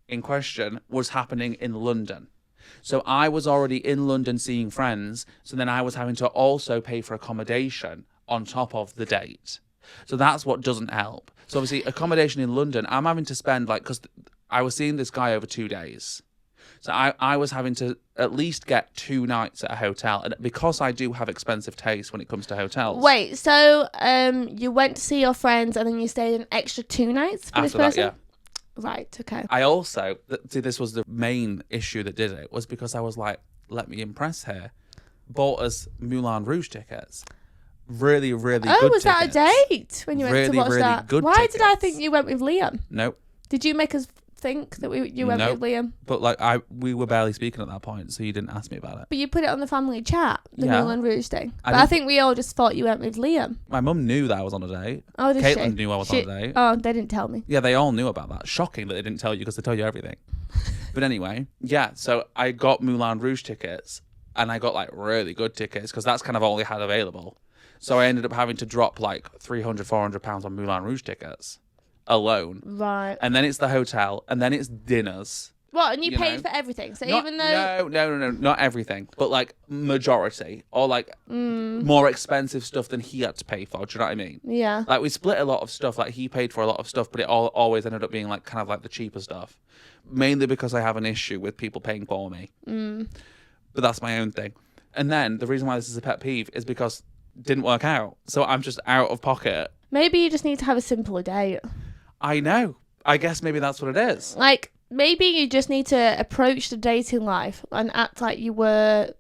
in question was happening in London. So I was already in London seeing friends, so then I was having to also pay for accommodation on top of the date. So that's what doesn't help. So obviously accommodation in London, I'm having to spend like, because I was seeing this guy over 2 days. So I was having to at least get 2 nights at a hotel. And because I do have expensive taste when it comes to hotels. Wait, so you went to see your friends and then you stayed an extra 2 nights for this person? That, yeah. Right, okay. I also, see, this was the main issue that did it, was because I was like, let me impress her. Bought us Moulin Rouge tickets. Really, really good tickets. Oh, was that a date when you went to watch really that? Good Why tickets. did I think you went with Liam? Nope. Did you make us think that you went with Liam? But like we were barely speaking at that point, so you didn't ask me about it. But you put it on the family chat, the Yeah. Moulin Rouge thing. I think we all just thought you went with Liam. My mum knew that I was on a date. Oh, did Caitlin she? knew I was on a date. Oh, they didn't tell me. Yeah, they all knew about that. Shocking that they didn't tell you because they tell you everything. But anyway, yeah, so I got Moulin Rouge tickets and I got like really good tickets because that's kind of all they had available. So I ended up having to drop like £300-400 on Moulin Rouge tickets alone. Right. And then it's the hotel and then it's dinners. What, and you paid know? for everything? So Not, even though... No, not everything. But like majority or like more expensive stuff than he had to pay for. Do you know what I mean? Yeah. Like we split a lot of stuff. Like he paid for a lot of stuff, but it always ended up being like kind of like the cheaper stuff. Mainly because I have an issue with people paying for me. But that's my own thing. And then the reason why this is a pet peeve is because it didn't work out. So I'm just out of pocket. Maybe you just need to have a simpler date. I know. I guess maybe that's what it is. Like, maybe you just need to approach the dating life and act like you were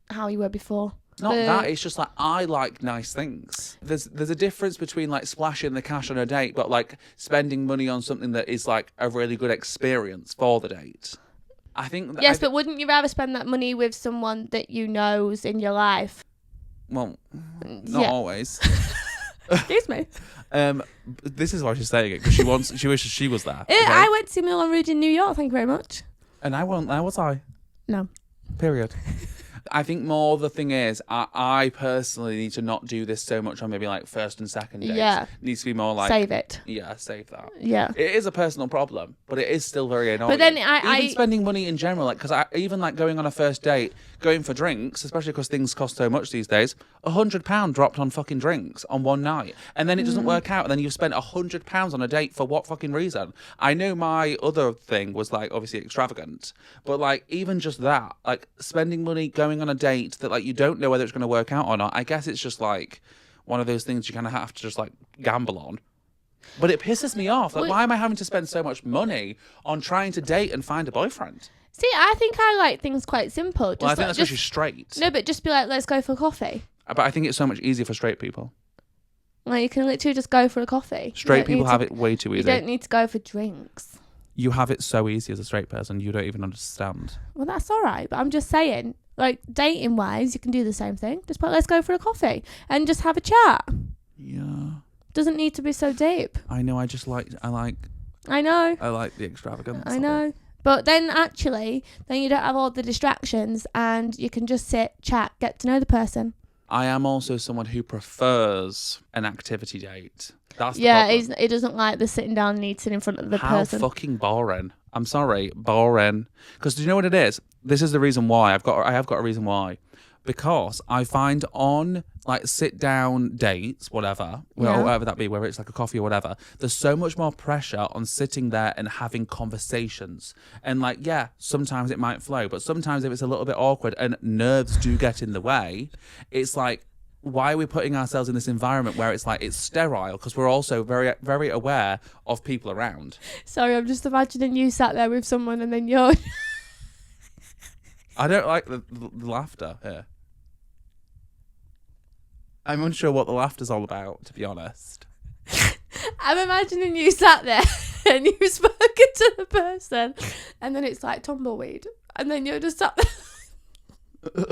how you were before. Not that, it's just like I like nice things. There's a difference between like splashing the cash on a date, but like spending money on something that is like a really good experience for the date. I think... Yes, but wouldn't you rather spend that money with someone that you know's in your life? Well, not always. Excuse me. This is why she's saying it, because she wishes she was there. Okay? I went to Moulin Rouge in New York, thank you very much. And I wasn't there, was I? No. Period. I think more the thing is, I personally need to not do this so much on maybe like first and second dates. Yeah. It needs to be more like... Save it. Yeah, save that. Yeah. It is a personal problem, but it is still very annoying. But then even spending money in general, like, because even like going on a first date, going for drinks, especially because things cost so much these days, £100 dropped on fucking drinks on one night, and then it doesn't work out, and then you've spent £100 on a date for what fucking reason? I know my other thing was like obviously extravagant, but like even just that, like spending money going on a date that like you don't know whether it's going to work out or not. I guess it's just like one of those things you kind of have to just like gamble on. But it pisses me off. Like, why am I having to spend so much money on trying to date and find a boyfriend? See, I think I like things quite simple. Well, I think that's because you're straight. No, but just be like, let's go for coffee. But I think it's so much easier for straight people. Like, you can literally just go for a coffee. Straight people have it way too easy. You don't need to go for drinks. You have it so easy as a straight person, you don't even understand. Well, that's all right. But I'm just saying, like, dating-wise, you can do the same thing. Just put, let's go for a coffee and just have a chat. Yeah. Doesn't need to be so deep. I know, I know. I like the extravagance. I know. But then actually, then you don't have all the distractions and you can just sit, chat, get to know the person. I am also someone who prefers an activity date. That's the problem. He doesn't like the sitting down and eating in front of the person. How fucking boring. I'm sorry, boring. Because do you know what it is? This is the reason why. I have got a reason why. Because I find on like sit down dates, whatever that be, whether it's like a coffee or whatever, there's so much more pressure on sitting there and having conversations. And like, yeah, sometimes it might flow, but sometimes if it's a little bit awkward and nerves do get in the way, it's like, why are we putting ourselves in this environment where it's like it's sterile? Because we're also very, very aware of people around. Sorry, I'm just imagining you sat there with someone and then you're... I don't like the laughter here. I'm unsure what the laughter's all about, to be honest. I'm imagining you sat there and you've spoken to the person and then it's like tumbleweed and then you're just sat there.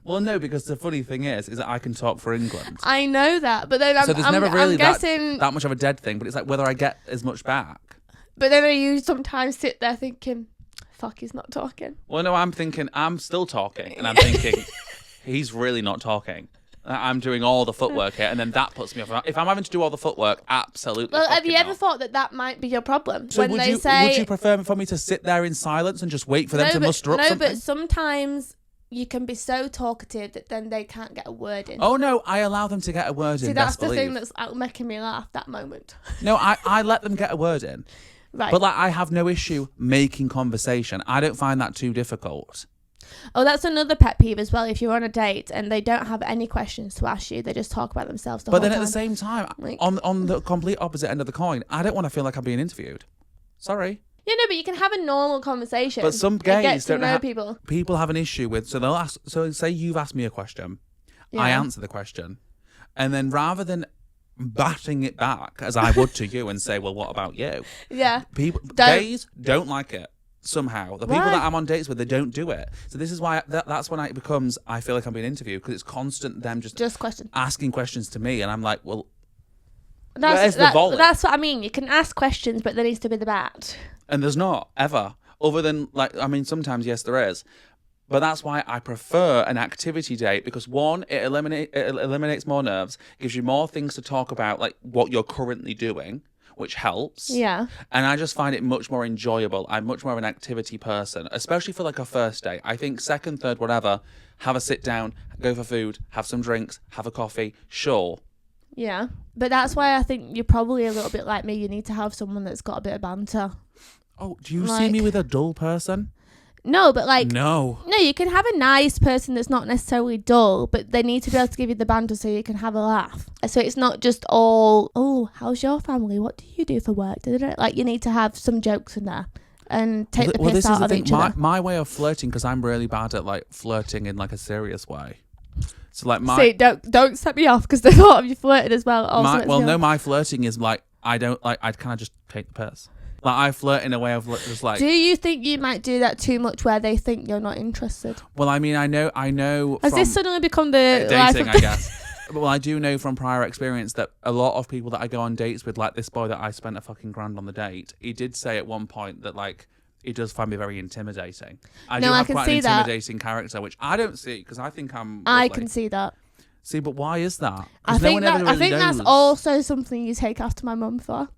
Well, no, because the funny thing is that I can talk for England. I know that, but then there's never really guessing... that much of a dead thing, but it's like whether I get as much back. But then you sometimes sit there thinking, fuck, he's not talking. Well, no, I'm thinking, I'm still talking, and I'm thinking, he's really not talking. I'm doing all the footwork here, and then that puts me off. If I'm having to do all the footwork, absolutely. Well, have you ever thought that might be your problem? So would you prefer for me to sit there in silence and just wait for them to muster up something? No, but sometimes you can be so talkative that then they can't get a word in. Oh, no, I allow them to get a word in. See, that's the thing that's making me laugh, that moment. No, I let them get a word in. Right. But like, I have no issue making conversation. I don't find that too difficult. Oh, that's another pet peeve as well. If you're on a date and they don't have any questions to ask you, they just talk about themselves the whole time. But then at the same time, like, on the complete opposite end of the coin, I don't want to feel like I'm being interviewed. Sorry. Yeah, no, but you can have a normal conversation. But some gays don't know people. People have an issue with, so they'll ask. So say you've asked me a question, I answer the question, and then rather than batting it back as I would to you and say, well, what about you? Yeah. Gays don't like it. Somehow the people that I'm on dates with, they don't do it. So this is why that's when it becomes, I feel like I'm being interviewed, because it's constant them just asking questions to me, and I'm like, well, where's the volley? That's what I mean. You can ask questions, but there needs to be the bat. And there's not ever, other than like, I mean, sometimes yes there is, but that's why I prefer an activity date, because one, it eliminates more nerves, gives you more things to talk about, like what you're currently doing, which helps. Yeah. And I just find it much more enjoyable. I'm much more of an activity person, especially for like a first date. I think second, third, whatever, have a sit down, go for food, have some drinks, have a coffee, sure. Yeah. But that's why I think you're probably a little bit like me. You need to have someone that's got a bit of banter. Oh, do you see me with a dull person? No, but like... No, you can have a nice person that's not necessarily dull, but they need to be able to give you the banter so you can have a laugh. So it's not just all, oh, how's your family? What do you do for work? Like, you need to have some jokes in there and take the piss out of each other. My way of flirting, because I'm really bad at like flirting in like a serious way. So like See, don't set me off, because the thought of you flirting as well. My flirting is like, I kind of just take the piss. Like, I flirt in a way of just like... Do you think you might do that too much where they think you're not interested? Well, I mean, I know Has from this suddenly become the dating, I guess. Well, I do know from prior experience that a lot of people that I go on dates with, like this boy that I spent a fucking grand on the date, he did say at one point that, like, he does find me very intimidating. I do have quite an intimidating character, which I don't see because I think I'm lovely. I can see that. See, but why is that? I think that's also something you take after my mum for.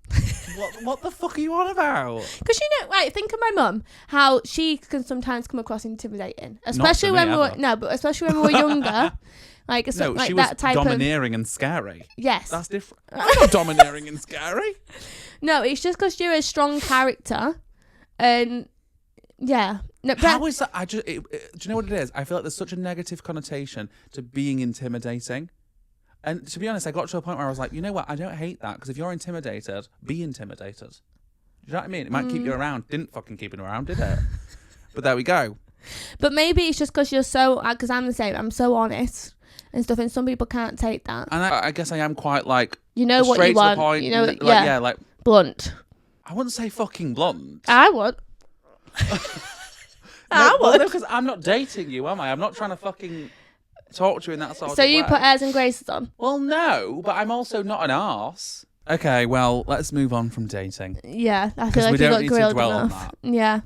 What the fuck are you on about? Because right, think of my mum, how she can sometimes come across intimidating, especially when especially when we were younger. Like, she was that type domineering and scary. Yes, that's different. I'm not domineering and scary. No, it's just because you're a strong character, and yeah. No, how is that? Do you know what it is? I feel like there's such a negative connotation to being intimidating. And to be honest, I got to a point where I was like, you know what? I don't hate that because if you're intimidated, be intimidated. Do you know what I mean? It might keep you around. Didn't fucking keep it around, did it? But there we go. But maybe it's just because you're so... Because I'm the same. I'm so honest and stuff, and some people can't take that. And I guess I am quite like... You know what you want. Point, you know, like blunt. I wouldn't say fucking blunt. I would. No, because I'm not dating you, am I? I'm not trying to fucking talk to you in that sort of way. So you put airs and graces on? Well, no, but I'm also not an arse. Okay, well, let's move on from dating. Yeah, I feel like you got grilled enough. On that.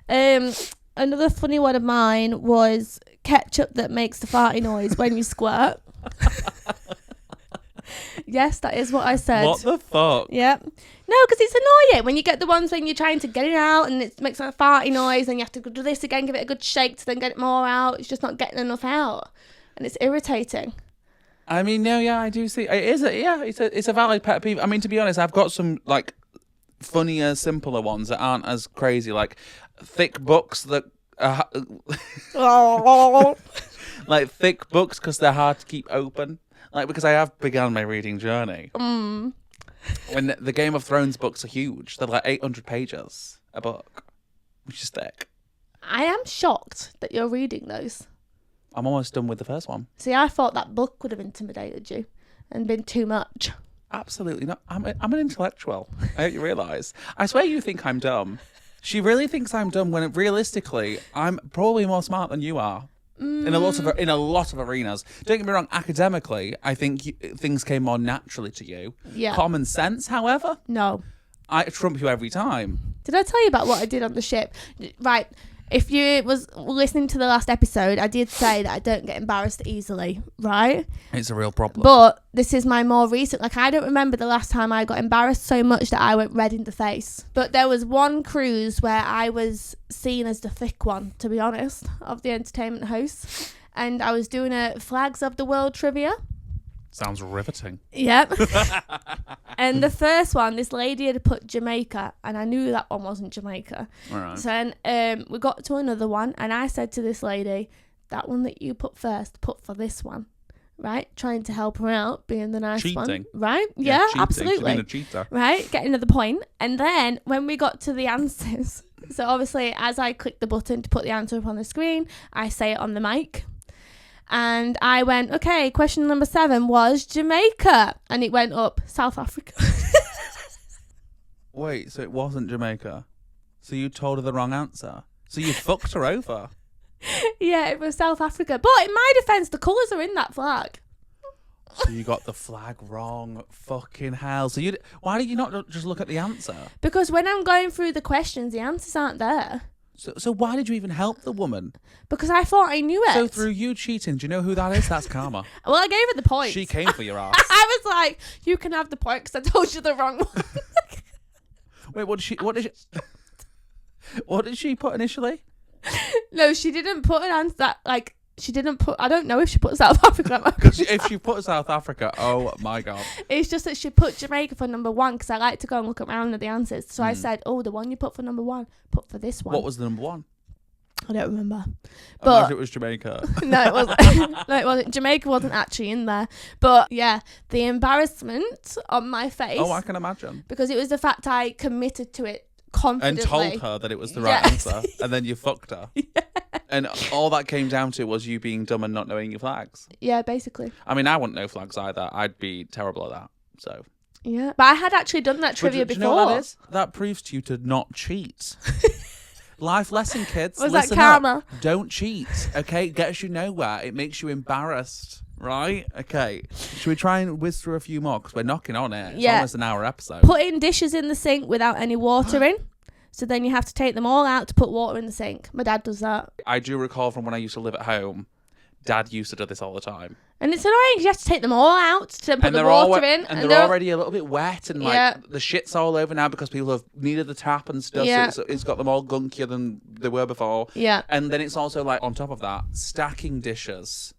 Yeah. Another funny one of mine was ketchup that makes the farty noise when you squirt. Yes, that is what I said. What the fuck? Yeah. No, because it's annoying when you get the ones when you're trying to get it out and it makes a farty noise and you have to do this again, give it a good shake to then get it more out. It's just not getting enough out. And it's irritating. I mean, no, yeah, I do see. It's a valid pet peeve. I mean, to be honest, I've got some, like, funnier, simpler ones that aren't as crazy, like thick books that are... like, thick books because they're hard to keep open. Like, because I have begun my reading journey. And the Game of Thrones books are huge. They're like 800 pages a book, which is thick. I am shocked that you're reading those. I'm almost done with the first one. See, I thought that book would have intimidated you and been too much. Absolutely not. I'm an intellectual. I hope you realise. I swear you think I'm dumb. She really thinks I'm dumb when realistically, I'm probably more smart than you are. In a lot of arenas. Don't get me wrong, academically, I think things came more naturally to you. Yeah. Common sense, however, no. I trump you every time. Did I tell you about what I did on the ship? Right. If you was listening to the last episode, I did say that I don't get embarrassed easily, right? It's a real problem. But this is my more recent... Like, I don't remember the last time I got embarrassed so much that I went red in the face. But there was one cruise where I was seen as the thick one, to be honest, of the entertainment hosts. And I was doing a Flags of the World trivia. Sounds riveting. Yep. And the first one, this lady had put Jamaica, and I knew that one wasn't Jamaica. All right. So then we got to another one, and I said to this lady, that one that you put first, put for this one. Right? Trying to help her out, being the nice cheating. One. Right? Yeah, cheating. absolutely. She's being a cheater. Right? Getting to the point. And then when we got to the answers, so obviously as I click the button to put the answer up on the screen, I say it on the mic. And I went, okay, question number 7 was Jamaica. And it went up, South Africa. Wait, so it wasn't Jamaica? So you told her the wrong answer? So you fucked her over? Yeah, it was South Africa. But in my defence, the colours are in that flag. So you got the flag wrong. Fucking hell. So why did you not just look at the answer? Because when I'm going through the questions, the answers aren't there. So why did you even help the woman? Because I thought I knew it. So through you cheating, do you know who that is? That's karma. Well, I gave her the point. She came for your ass. I was like, you can have the point because I told you the wrong one. Wait, what did she put initially? No, she didn't put an answer that, like, she didn't put... I don't know if she put South Africa. Because if she put South Africa, oh my God. It's just that she put Jamaica for number 1 because I like to go and look around at the answers. So I said, the one you put for number 1, put for this one. What was the number 1? I don't remember. But it was Jamaica. No, it wasn't. No, it wasn't. Jamaica wasn't actually in there. But yeah, the embarrassment on my face. Oh, I can imagine. Because it was the fact I committed to it confidently. And told her that it was the right answer. And then you fucked her. Yeah. And all that came down to was you being dumb and not knowing your flags. Yeah, basically. I mean, I wouldn't know flags either. I'd be terrible at that. So Yeah, but I had actually done that trivia Do before. you know what that is? That proves to you to not cheat. Life lesson, kids. Was that Listen karma? up. Don't cheat, okay? It gets you nowhere. It makes you embarrassed, right? Okay. Should we try and whiz through a few more? Because we're knocking on it. It's almost an hour episode. Putting dishes in the sink without any water in. So then you have to take them all out to put water in the sink. My dad does that. I do recall from when I used to live at home, Dad used to do this all the time. And it's annoying because you have to take them all out to then put the water in. And they're already a little bit wet and Yeah. the shit's all over now because people have needed the tap and stuff. Yeah. So it's got them all gunkier than they were before. Yeah. And then it's also like on top of that, stacking dishes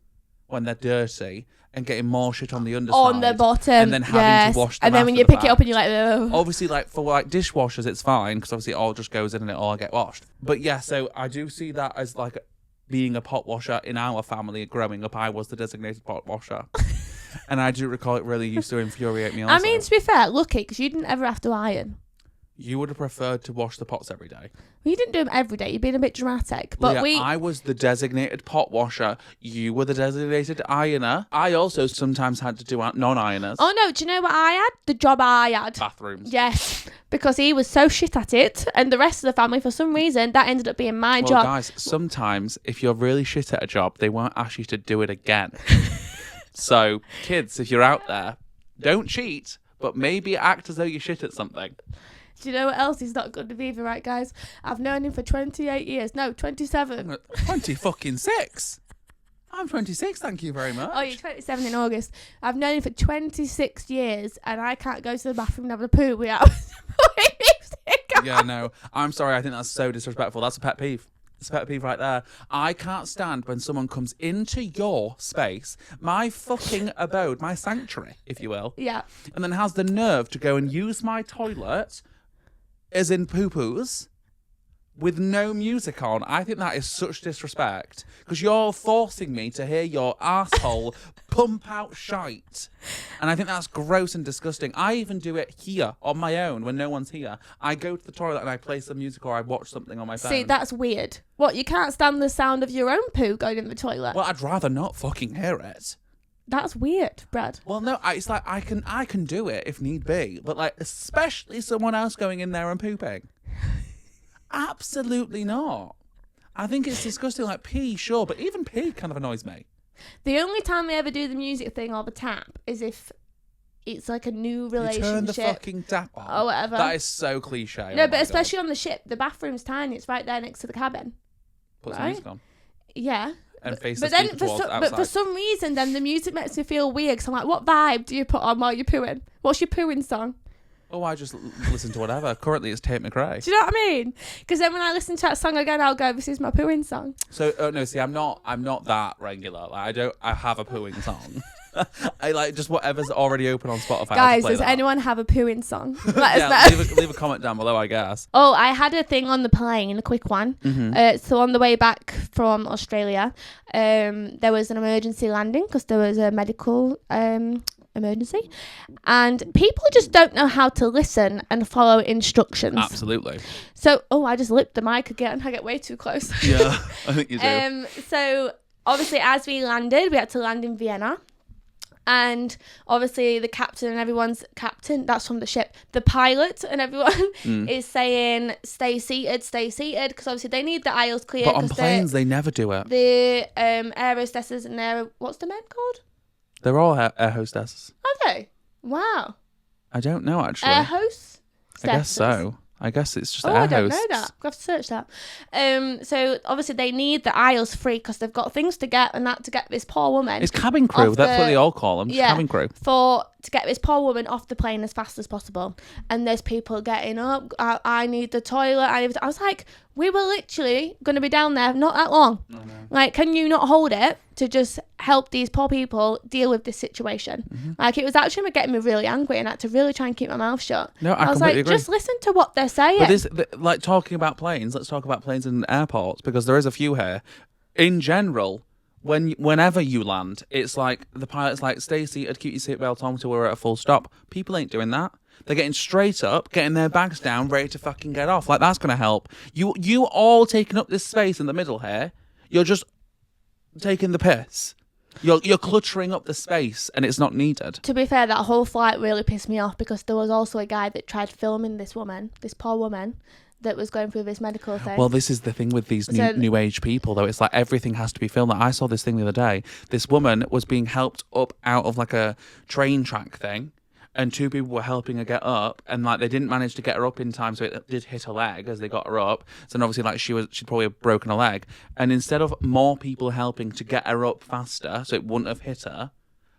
when they're dirty and getting more shit on the underside. On the bottom. And then having to wash them And then when after you the pick it up fact. and you're like, ugh. Obviously, like for like dishwashers, it's fine because obviously it all just goes in and it all get washed. But yeah, so I do see that as like being a pot washer in our family growing up. I was the designated pot washer. And I do recall it really used to infuriate me also. I mean, to be fair, lucky because you didn't ever have to iron. You would have preferred to wash the pots every day. Well, you didn't do them every day. You've been a bit dramatic. But Well, yeah, I was the designated pot washer. You were the designated ironer. I also sometimes had to do non-ironers. Oh, no. Do you know what I had? The job I had. Bathrooms. Yes. Because he was so shit at it. And the rest of the family, for some reason, that ended up being my Well, job. guys, sometimes if you're really shit at a job, they won't ask you to do it again. So, kids, if you're out there, don't cheat, but maybe act as though you're shit at something. Do you know what else he's not good with either, right, guys? I've known him for 28 years. No, 27. 26. I'm 26, thank you very much. Oh, you're 27 in August. I've known him for 26 years, and I can't go to the bathroom and have a poo without putting music on. Yeah, no. I'm sorry, I think that's so disrespectful. That's a pet peeve. It's a pet peeve right there. I can't stand when someone comes into your space, my fucking abode, my sanctuary, if you will, Yeah. and then has the nerve to go and use my toilet, as in poo-poos, with no music on. I think that is such disrespect because you're forcing me to hear your asshole pump out shite. And I think that's gross and disgusting. I even do it here on my own when no one's here. I go to the toilet and I play some music or I watch something on my phone. See, that's weird. What, you can't stand the sound of your own poo going in the toilet? Well, I'd rather not fucking hear it. That's weird, Brad. Well, no, it's like I can do it if need be, but like especially someone else going in there and pooping. Absolutely not. I think it's disgusting. Like pee, sure, but even pee kind of annoys me. The only time they ever do the music thing or the tap is if it's like a new relationship. You turn the fucking tap on. Or whatever. That is so cliche. No, Oh but my especially God. on the ship, the bathroom's tiny. It's right there next to the cabin. Put some right? music on Yeah. and face But the then, speaker towards but outside. for some reason, then the music makes me feel weird. Cause I'm like, what vibe do you put on while you're pooing? What's your pooing song? Oh, I just listen to whatever. Currently, it's Tate McRae. Do you know what I mean? Because then when I listen to that song again, I'll go, "This is my pooing song." So, no, see, I'm not that regular. Like, I have a pooing song. I like just whatever's already open on Spotify. I'll Guys, just play does that. anyone have a pooing song? Let us Yeah, know. leave a comment down below, I guess. Oh, I had a thing on the plane, a quick one. Mm-hmm. So on the way back from Australia, there was an emergency landing because there was a medical emergency, and people just don't know how to listen and follow instructions. Absolutely. So, I just lipped the mic again. I get way too close. Yeah, I think you do. So obviously, as we landed, we had to land in Vienna. And obviously the captain and everyone's captain, that's from the ship, the pilot and everyone is saying, stay seated, because obviously they need the aisles clear. But on planes, they never do it. The air hostesses and what's the men called? They're all air hostesses. Are they? Wow. I don't know, actually. Air hosts? I guess so. I guess it's just Oh, air I don't hosts. know that. I have to search that. So obviously they need the aisles free because they've got things to get and that to get this poor woman. It's cabin crew. off That's what the- they all call them. Yeah, Cabin crew. to get this poor woman off the plane as fast as possible. And there's people getting up. I need the toilet. I was like, we were literally going to be down there not that long. Like, can you not hold it to just help these poor people deal with this situation? Like, it was actually getting me really angry and I had to really try and keep my mouth shut. No, I was completely like, agree. just listen to what they're saying. But like talking about planes, let's talk about planes and airports because there is a few here. In general, whenever you land, it's like the pilot's like, stay seated, keep your seatbelt on till we're at a full stop. People ain't doing that. They're getting straight up, getting their bags down, ready to fucking get off. Like, that's going to help. You all taking up this space in the middle here. You're just taking the piss. You're cluttering up the space and it's not needed. To be fair, that whole flight really pissed me off because there was also a guy that tried filming this poor woman, that was going through this medical thing. Well, this is the thing with these new age people, though. It's like everything has to be filmed. Like, I saw this thing the other day. This woman was being helped up out of like a train track thing, and two people were helping her get up, and like they didn't manage to get her up in time, so it did hit her leg as they got her up. So then obviously like she'd probably have broken her leg, and instead of more people helping to get her up faster so it wouldn't have hit her,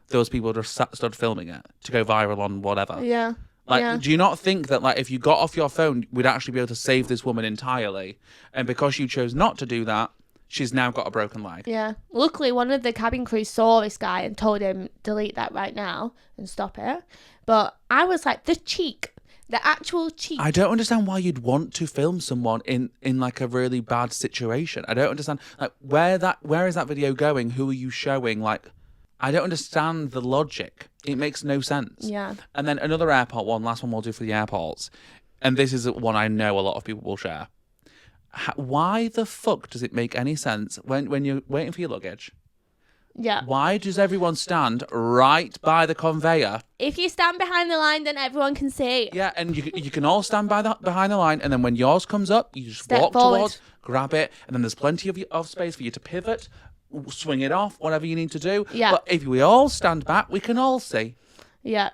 those people just started filming it to go viral on whatever. Yeah. Like, do you not think that, like, if you got off your phone, we'd actually be able to save this woman entirely? And because you chose not to do that, she's now got a broken leg. Yeah. Luckily, one of the cabin crew saw this guy and told him, delete that right now and stop it. But I was like, the actual cheek. I don't understand why you'd want to film someone in like a really bad situation. I don't understand, like, where is that video going? Who are you showing? Like, I don't understand the logic. It makes no sense. Yeah. And then another airport one, last one we'll do for the airports. And this is one I know a lot of people will share. Why the fuck does it make any sense when you're waiting for your luggage? Yeah. Why does everyone stand right by the conveyor? If you stand behind the line, then everyone can see. Yeah, and you can all stand behind the line, and then when yours comes up, you just Step walk forward. towards, grab it, and then there's plenty of space for you to pivot, swing it off, whatever you need to do. Yeah. But if we all stand back, we can all see. Yeah.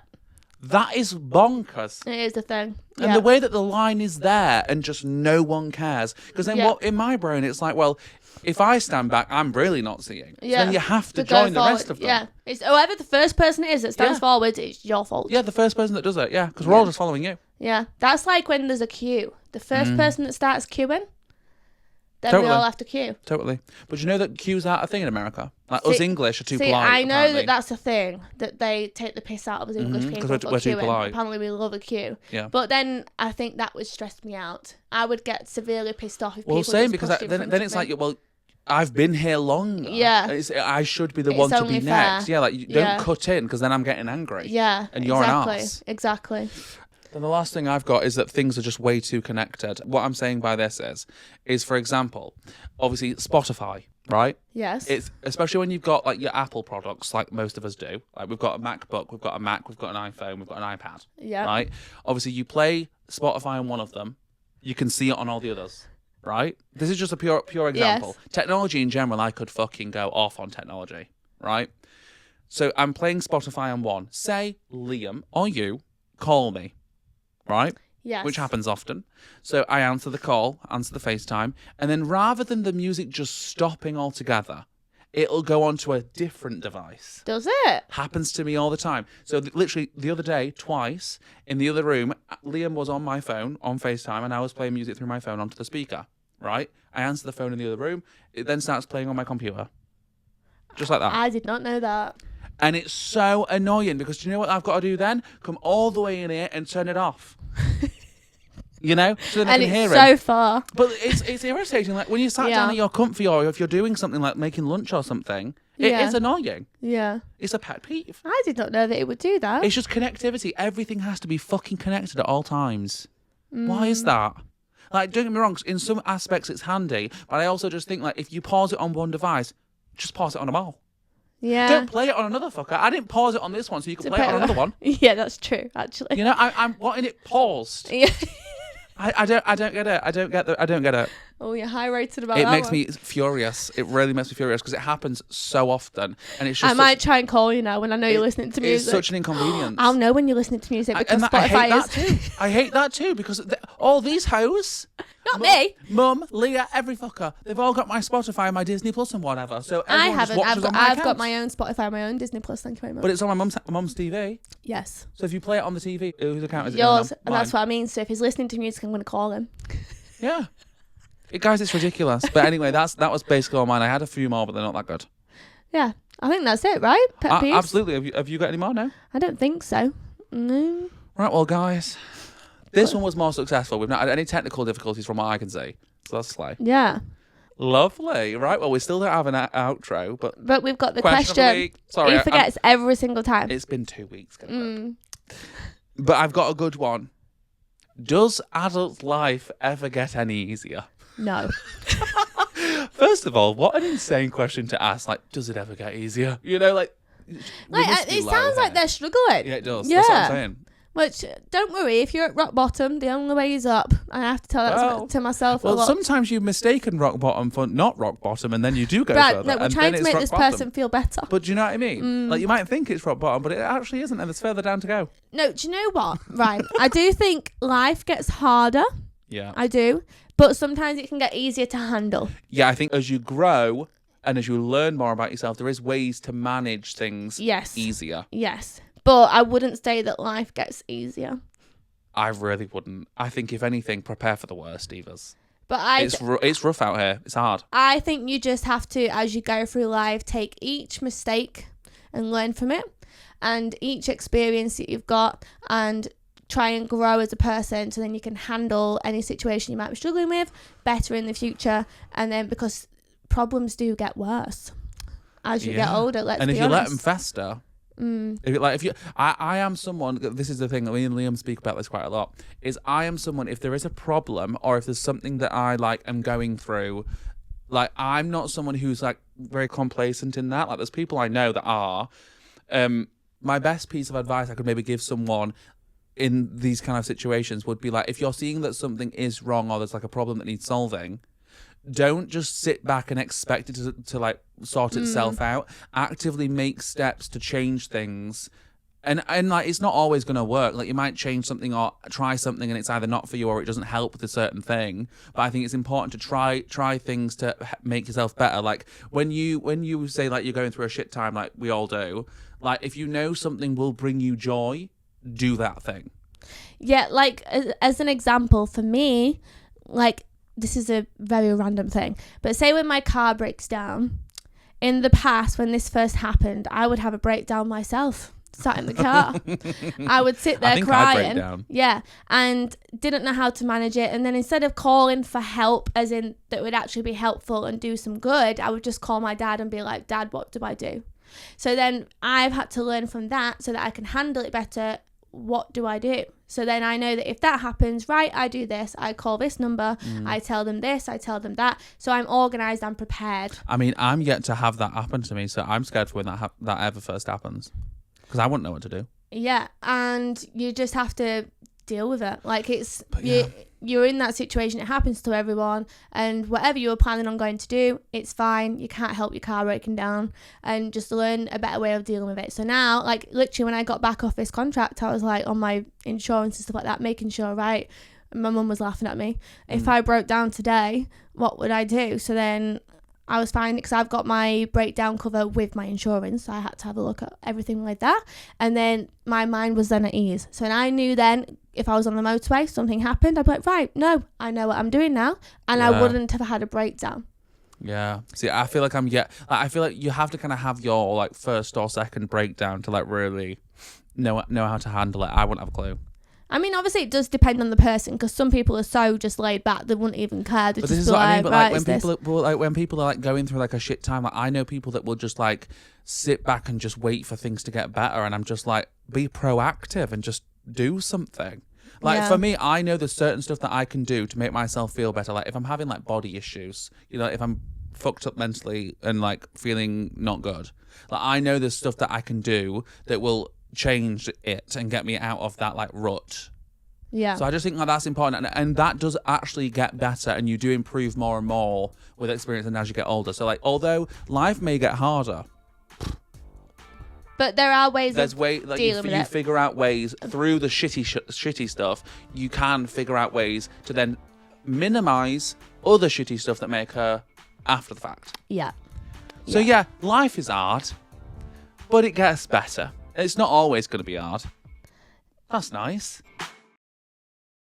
That is bonkers. It is the thing. And the way that the line is there and just no one cares. Because then what in my brain, it's like, well, if I stand back, I'm really not seeing. So then you have to join the rest of them. Yeah. It's whoever the first person is that stands forward, it's your fault. Yeah, the first person that does it. Yeah, because we're all just following you. Yeah. That's like when there's a queue. The first person that starts queuing, then Totally. we all have to queue. Totally. But you know that queues aren't a thing in America? Like, us English are too polite. I know apparently. that's a thing, that they take the piss out of us English people 'cause we're too queuing. polite. Apparently we love a queue. Yeah. But then I think that would stress me out. I would get severely pissed off if Well, people same, just because pushed in then front it's of me. like, well, I've been here longer. Yeah. I should be the It's one to only be fair. next. Yeah, like, don't cut in, because then I'm getting angry. Yeah, And you're exactly. an arse. Exactly. Then the last thing I've got is that things are just way too connected. What I'm saying by this is, for example, obviously Spotify, right? Yes. It's especially when you've got like your Apple products, like most of us do. Like, we've got a MacBook, we've got a Mac, we've got an iPhone, we've got an iPad. Yeah. Right? Obviously, you play Spotify on one of them, you can see it on all the others. Right? This is just a pure example. Yes. Technology in general, I could fucking go off on technology. Right? So I'm playing Spotify on one. Say Liam or you call me. Right? Yes. Which happens often. So I answer the call, answer the FaceTime, and then rather than the music just stopping altogether, it'll go onto a different device. Does it? Happens to me all the time. So literally the other day, twice, in the other room, Liam was on my phone, on FaceTime, and I was playing music through my phone onto the speaker, right? I answer the phone in the other room, it then starts playing on my computer. Just like that. I did not know that. And it's so annoying because do you know what I've got to do then? Come all the way in here and turn it off. You know? So then I And can hear it's it. so far. But it's irritating. Like when you sat down at your comfy or if you're doing something like making lunch or something, it is annoying. Yeah. It's a pet peeve. I did not know that it would do that. It's just connectivity. Everything has to be fucking connected at all times. Why is that? Like, don't get me wrong, in some aspects it's handy, but I also just think like if you pause it on one device, just pause it on them all. Yeah. Don't play it on another fucker. I didn't pause it on this one, so you can play it on another one. Yeah, that's true, actually. You know, I'm wanting it paused. Yeah. I don't get it. I don't get it. Oh, you're high rated about It that makes one. me furious. It really makes me furious because it happens so often, and it's just. I might try and call you now when I know you're listening to music. It's such an inconvenience. I'll know when you're listening to music because I Spotify hate that is. too. I hate that too because all these hoes. Not me. Mum, Leah, every fucker. They've all got my Spotify, my Disney Plus, and whatever. So I everyone just haven't. watches on my I've got account. my own Spotify, my own Disney Plus. Thank you very much. But it's on my mum's TV. Yes. So if you play it on the TV, whose account is it going Yours. on? And that's Mine. what I mean. So if he's listening to music, I'm going to call him. Yeah. Guys, it's ridiculous. But anyway, that was basically all mine. I had a few more, but they're not that good. Yeah. I think that's it, right? Pet peeves? Absolutely. Have you got any more now? I don't think so. No. Right, well, guys, this one was more successful. We've not had any technical difficulties from what I can see. So that's slay. Yeah. Lovely. Right, well, we still don't have an outro, but But we've got the Question of the question. week. Sorry, He forgets every single time. it's been 2 weeks. But I've got a good one. Does adult life ever get any easier? No. First of all, what an insane question to ask. Like, does it ever get easier? You know, like it sounds like they're struggling. Yeah, it does. That's what I'm saying. Which, don't worry, if you're at rock bottom, the only way is up. I have to tell that to myself a lot. Well, sometimes you've mistaken rock bottom for not rock bottom, and then you do go right, further. No, we're trying to make this person feel better. But do you know what I mean? Like, you might think it's rock bottom, but it actually isn't, and there's further down to go. No, do you know what? Right, I do think life gets harder. Yeah. I do. But sometimes it can get easier to handle. Yeah, I think as you grow and as you learn more about yourself, there is ways to manage things easier. Yes. But I wouldn't say that life gets easier. I really wouldn't. I think, if anything, prepare for the worst, Evas. But it's rough out here. It's hard. I think you just have to, as you go through life, take each mistake and learn from it, and each experience that you've got, and try and grow as a person, so then you can handle any situation you might be struggling with better in the future. And then, because problems do get worse as you get older, let's be honest. And if you let them fester... I am someone, this is the thing, me and Liam speak about this quite a lot, is I am someone, if there is a problem or if there's something that I like am going through, like, I'm not someone who's like very complacent in that. Like, there's people I know that are. My best piece of advice I could maybe give someone in these kind of situations would be like, if you're seeing that something is wrong or there's like a problem that needs solving, don't just sit back and expect it to like sort itself out. Actively make steps to change things. And like, it's not always going to work. Like, you might change something or try something and it's either not for you or it doesn't help with a certain thing. But I think it's important to try things to make yourself better. Like, when you say like you're going through a shit time, like we all do, like, if you know something will bring you joy, do that thing. Yeah, like as an example for me, like, this is a very random thing, but say when my car breaks down, in the past when this first happened, I would have a breakdown myself, sat in the car. I would sit there crying, and didn't know how to manage it. And then instead of calling for help, as in that would actually be helpful and do some good, I would just call my dad and be like, Dad, what do I do? So then I've had to learn from that so that I can handle it better. What do I do? So then I know that if that happens, right, I do this, I call this number, I tell them this, I tell them that. So I'm organised, I'm prepared. I mean, I'm yet to have that happen to me, so I'm scared for when that ever first happens, because I wouldn't know what to do. Yeah, and you just have to deal with it. Like, you're in that situation, it happens to everyone, and whatever you were planning on going to do, it's fine. You can't help your car breaking down, and just learn a better way of dealing with it. So now, like, literally when I got back off this contract, I was like on my insurance and stuff like that, making sure, right, my mum was laughing at me, if I broke down today, what would I do? So then I was fine, because I've got my breakdown cover with my insurance, so I had to have a look at everything like that, and then my mind was then at ease. So I knew then, if I was on the motorway, something happened, I'd be like, right, no, I know what I'm doing now, and I wouldn't have had a breakdown. Yeah. See, I feel like I feel like you have to kind of have your like first or second breakdown to like really know how to handle it. I wouldn't have a clue. I mean, obviously it does depend on the person, because some people are so just laid back, they wouldn't even care. They just be like, right, when people are like going through like a shit time, like I know people that will just like sit back and just wait for things to get better, and I'm just like, be proactive and just do something. Like, for me, I know there's certain stuff that I can do to make myself feel better. Like, if I'm having like body issues, you know, if I'm fucked up mentally and like feeling not good, like I know there's stuff that I can do that will change it and get me out of that like rut. Yeah. So I just think like that's important, and that does actually get better, and you do improve more and more with experience and as you get older. So like, although life may get harder, but there are ways dealing with it. You figure out ways through the shitty stuff. You can figure out ways to then minimize other shitty stuff that may occur after the fact. Yeah. So yeah, life is hard, but it gets better. It's not always going to be hard. That's nice.